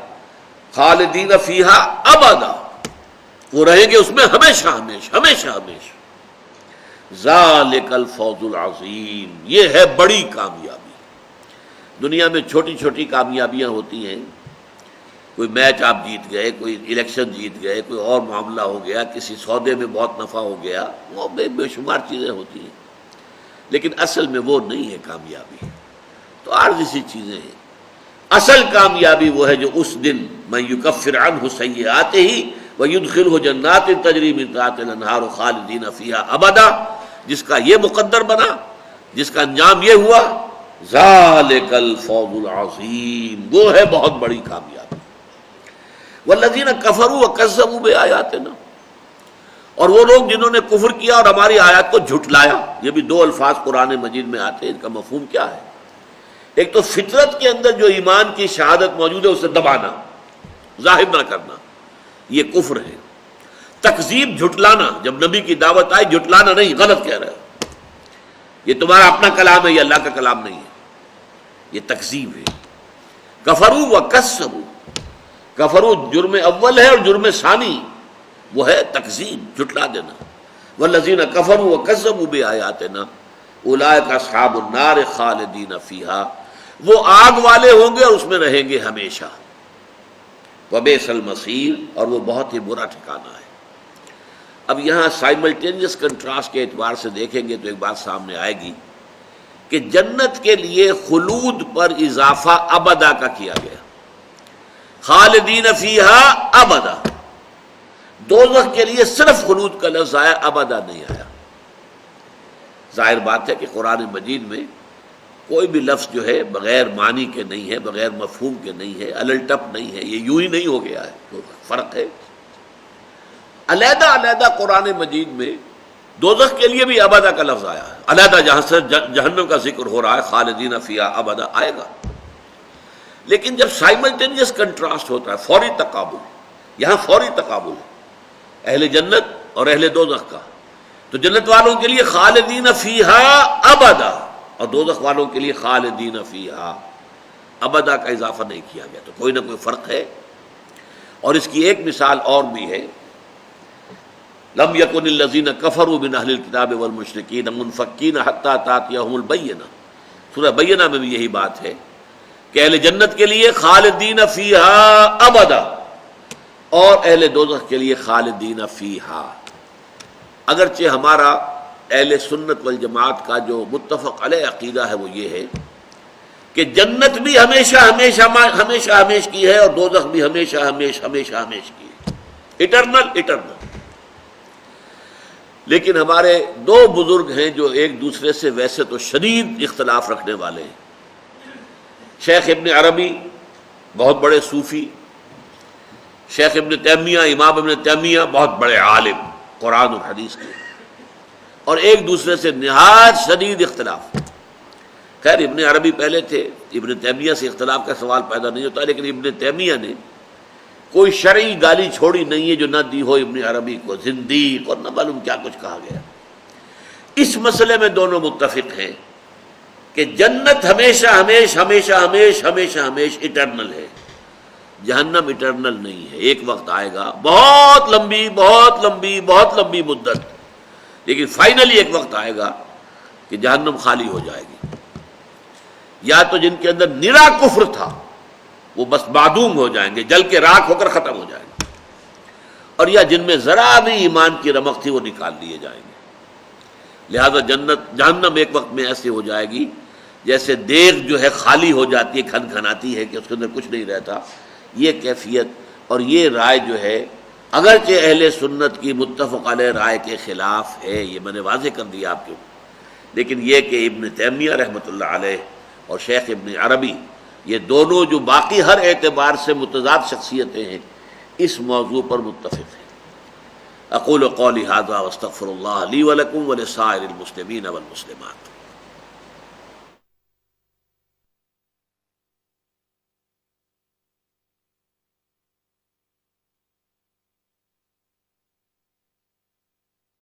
خالدین فیہا ابدا، وہ رہیں گے اس میں ہمیشہ ہمیشہ ہمیشہ ہمیشہ۔ ذالک الفوز العظیم، یہ ہے بڑی کامیابی۔ دنیا میں چھوٹی چھوٹی کامیابیاں ہوتی ہیں، کوئی میچ آپ جیت گئے، کوئی الیکشن جیت گئے، کوئی اور معاملہ ہو گیا، کسی سودے میں بہت نفع ہو گیا، وہ بے شمار چیزیں ہوتی ہیں، لیکن اصل میں وہ نہیں ہے کامیابی، تو عارضی سی چیزیں ہیں۔ اصل کامیابی وہ ہے جو اس دن من یکفر عنہ سیئاتہ ویدخلہ جنات تجری من تحتہا الانہار خالدین فیہا ابدا، جس کا یہ مقدر بنا، جس کا انجام یہ ہوا، ذالک الفوز العظیم، وہ ہے بہت بڑی کامیابی۔ والذین کفروا وکذبوا بآیاتنا، اور وہ لوگ جنہوں نے کفر کیا اور ہماری آیات کو جھٹلایا، یہ بھی دو الفاظ قرآن مجید میں آتے ہیں، ان کا مفہوم کیا ہے؟ ایک تو فطرت کے اندر جو ایمان کی شہادت موجود ہے اسے دبانا، ظاہر نہ کرنا، یہ کفر ہے۔ تکذیب، جھٹلانا، جب نبی کی دعوت آئی، جھٹلانا نہیں، غلط کہہ رہے ہو، یہ تمہارا اپنا کلام ہے، یہ اللہ کا کلام نہیں ہے، یہ تکذیب ہے۔ کفروا وکذبوا، کفروا جرم اول ہے اور جرم ثانی وہ ہے تکذیب، جھٹلا دینا۔ والذین کفروا وکذبوا بآیاتنا اولئک اصحاب النار خالدین فیہا، وہ آگ والے ہوں گے اور اس میں رہیں گے ہمیشہ۔ وبئس المصیر، اور وہ بہت ہی برا ٹھکانہ ہے۔ اب یہاں سائملٹینیس کنٹراسٹ کے اعتبار سے دیکھیں گے تو ایک بات سامنے آئے گی کہ جنت کے لیے خلود پر اضافہ ابدا کا کیا گیا، خالدین فیہا ابدا۔ دوزخ کے لیے صرف خلود کا لفظ آیا، ابدا نہیں آیا۔ ظاہر بات ہے کہ قرآن مجید میں کوئی بھی لفظ جو ہے بغیر معنی کے نہیں ہے، بغیر مفہوم کے نہیں ہے، الٹپ نہیں ہے، یہ یوں ہی نہیں ہو گیا ہے، تو فرق ہے۔ علیحدہ علیحدہ قرآن مجید میں دوزخ کے لیے بھی ابدا کا لفظ آیا ہے، علیحدہ جہاں سے جہنم کا ذکر ہو رہا ہے، خالدین فیہا ابدا آئے گا، لیکن جب سائملٹینیس کنٹراسٹ ہوتا ہے، فوری تقابل، یہاں فوری تقابل ہے اہل جنت اور اہل دوزخ کا، تو جنت والوں کے لیے خالدین فیہا ابدا اور دوزخ والوں کے لیے خالدین فیہا ابدا کا اضافہ نہیں کیا گیا، تو کوئی نہ کوئی فرق ہے۔ اور اس کی ایک مثال اور بھی ہے، لم یکن الذین کفروا من اہل الکتاب والمشرکین منفکین حتی تأتیہم البینہ، سورہ بینہ میں بھی یہی بات ہے کہ اہل جنت کے لیے خالدین فیہا ابدا اور اہل دوزخ کے لیے خالدین فیہا۔ اگرچہ ہمارا اہل سنت والجماعت کا جو متفق علیہ عقیدہ ہے وہ یہ ہے کہ جنت بھی ہمیشہ ہمیشہ ہمیشہ ہمیش کی ہے اور دوزخ بھی ہمیشہ ہمیشہ ہمیشہ ہمیش کی ہے، اٹرنل اٹرنل۔ لیکن ہمارے دو بزرگ ہیں جو ایک دوسرے سے ویسے تو شدید اختلاف رکھنے والے ہیں، شیخ ابن عربی بہت بڑے صوفی، شیخ ابن تیمیہ، امام ابن تیمیہ بہت بڑے عالم قرآن اور حدیث کے، اور ایک دوسرے سے نہایت شدید اختلاف۔ خیر ابن عربی پہلے تھے، ابن تیمیہ سے اختلاف کا سوال پیدا نہیں ہوتا، لیکن ابن تیمیہ نے کوئی شرعی گالی چھوڑی نہیں ہے جو نہ دی ہو ابن عربی کو، زندیق اور نہ معلوم کیا کچھ کہا گیا۔ اس مسئلے میں دونوں متفق ہیں کہ جنت ہمیشہ ہمیش ہمیشہ ہمیش ہمیشہ ہمیش اٹرنل ہے، جہنم اٹرنل نہیں ہے، ایک وقت آئے گا، بہت لمبی بہت لمبی بہت لمبی مدت، لیکن فائنلی ایک وقت آئے گا کہ جہنم خالی ہو جائے گی، یا تو جن کے اندر نرا کفر تھا وہ بس معدوم ہو جائیں گے، جل کے راکھ ہو کر ختم ہو جائیں گے، اور یا جن میں ذرا بھی ایمان کی رمق تھی وہ نکال لیے جائیں گے۔ لہذا جہنم ایک وقت میں ایسے ہو جائے گی جیسے دیگ جو ہے خالی ہو جاتی ہے، کھن کھناتی ہے کہ اس کے اندر کچھ نہیں رہتا۔ یہ کیفیت اور یہ رائے جو ہے اگرچہ اہل سنت کی متفق علیہ رائے کے خلاف ہے، یہ میں نے واضح کر دیا آپ کو، لیکن یہ کہ ابن تیمیہ رحمۃ اللہ علیہ اور شیخ ابن عربی یہ دونوں جو باقی ہر اعتبار سے متضاد شخصیتیں ہیں اس موضوع پر متفق ہیں۔ اقول قولی ھذا واستغفر اللہ لی ولکم ولسائر المسلمین والمسلمات۔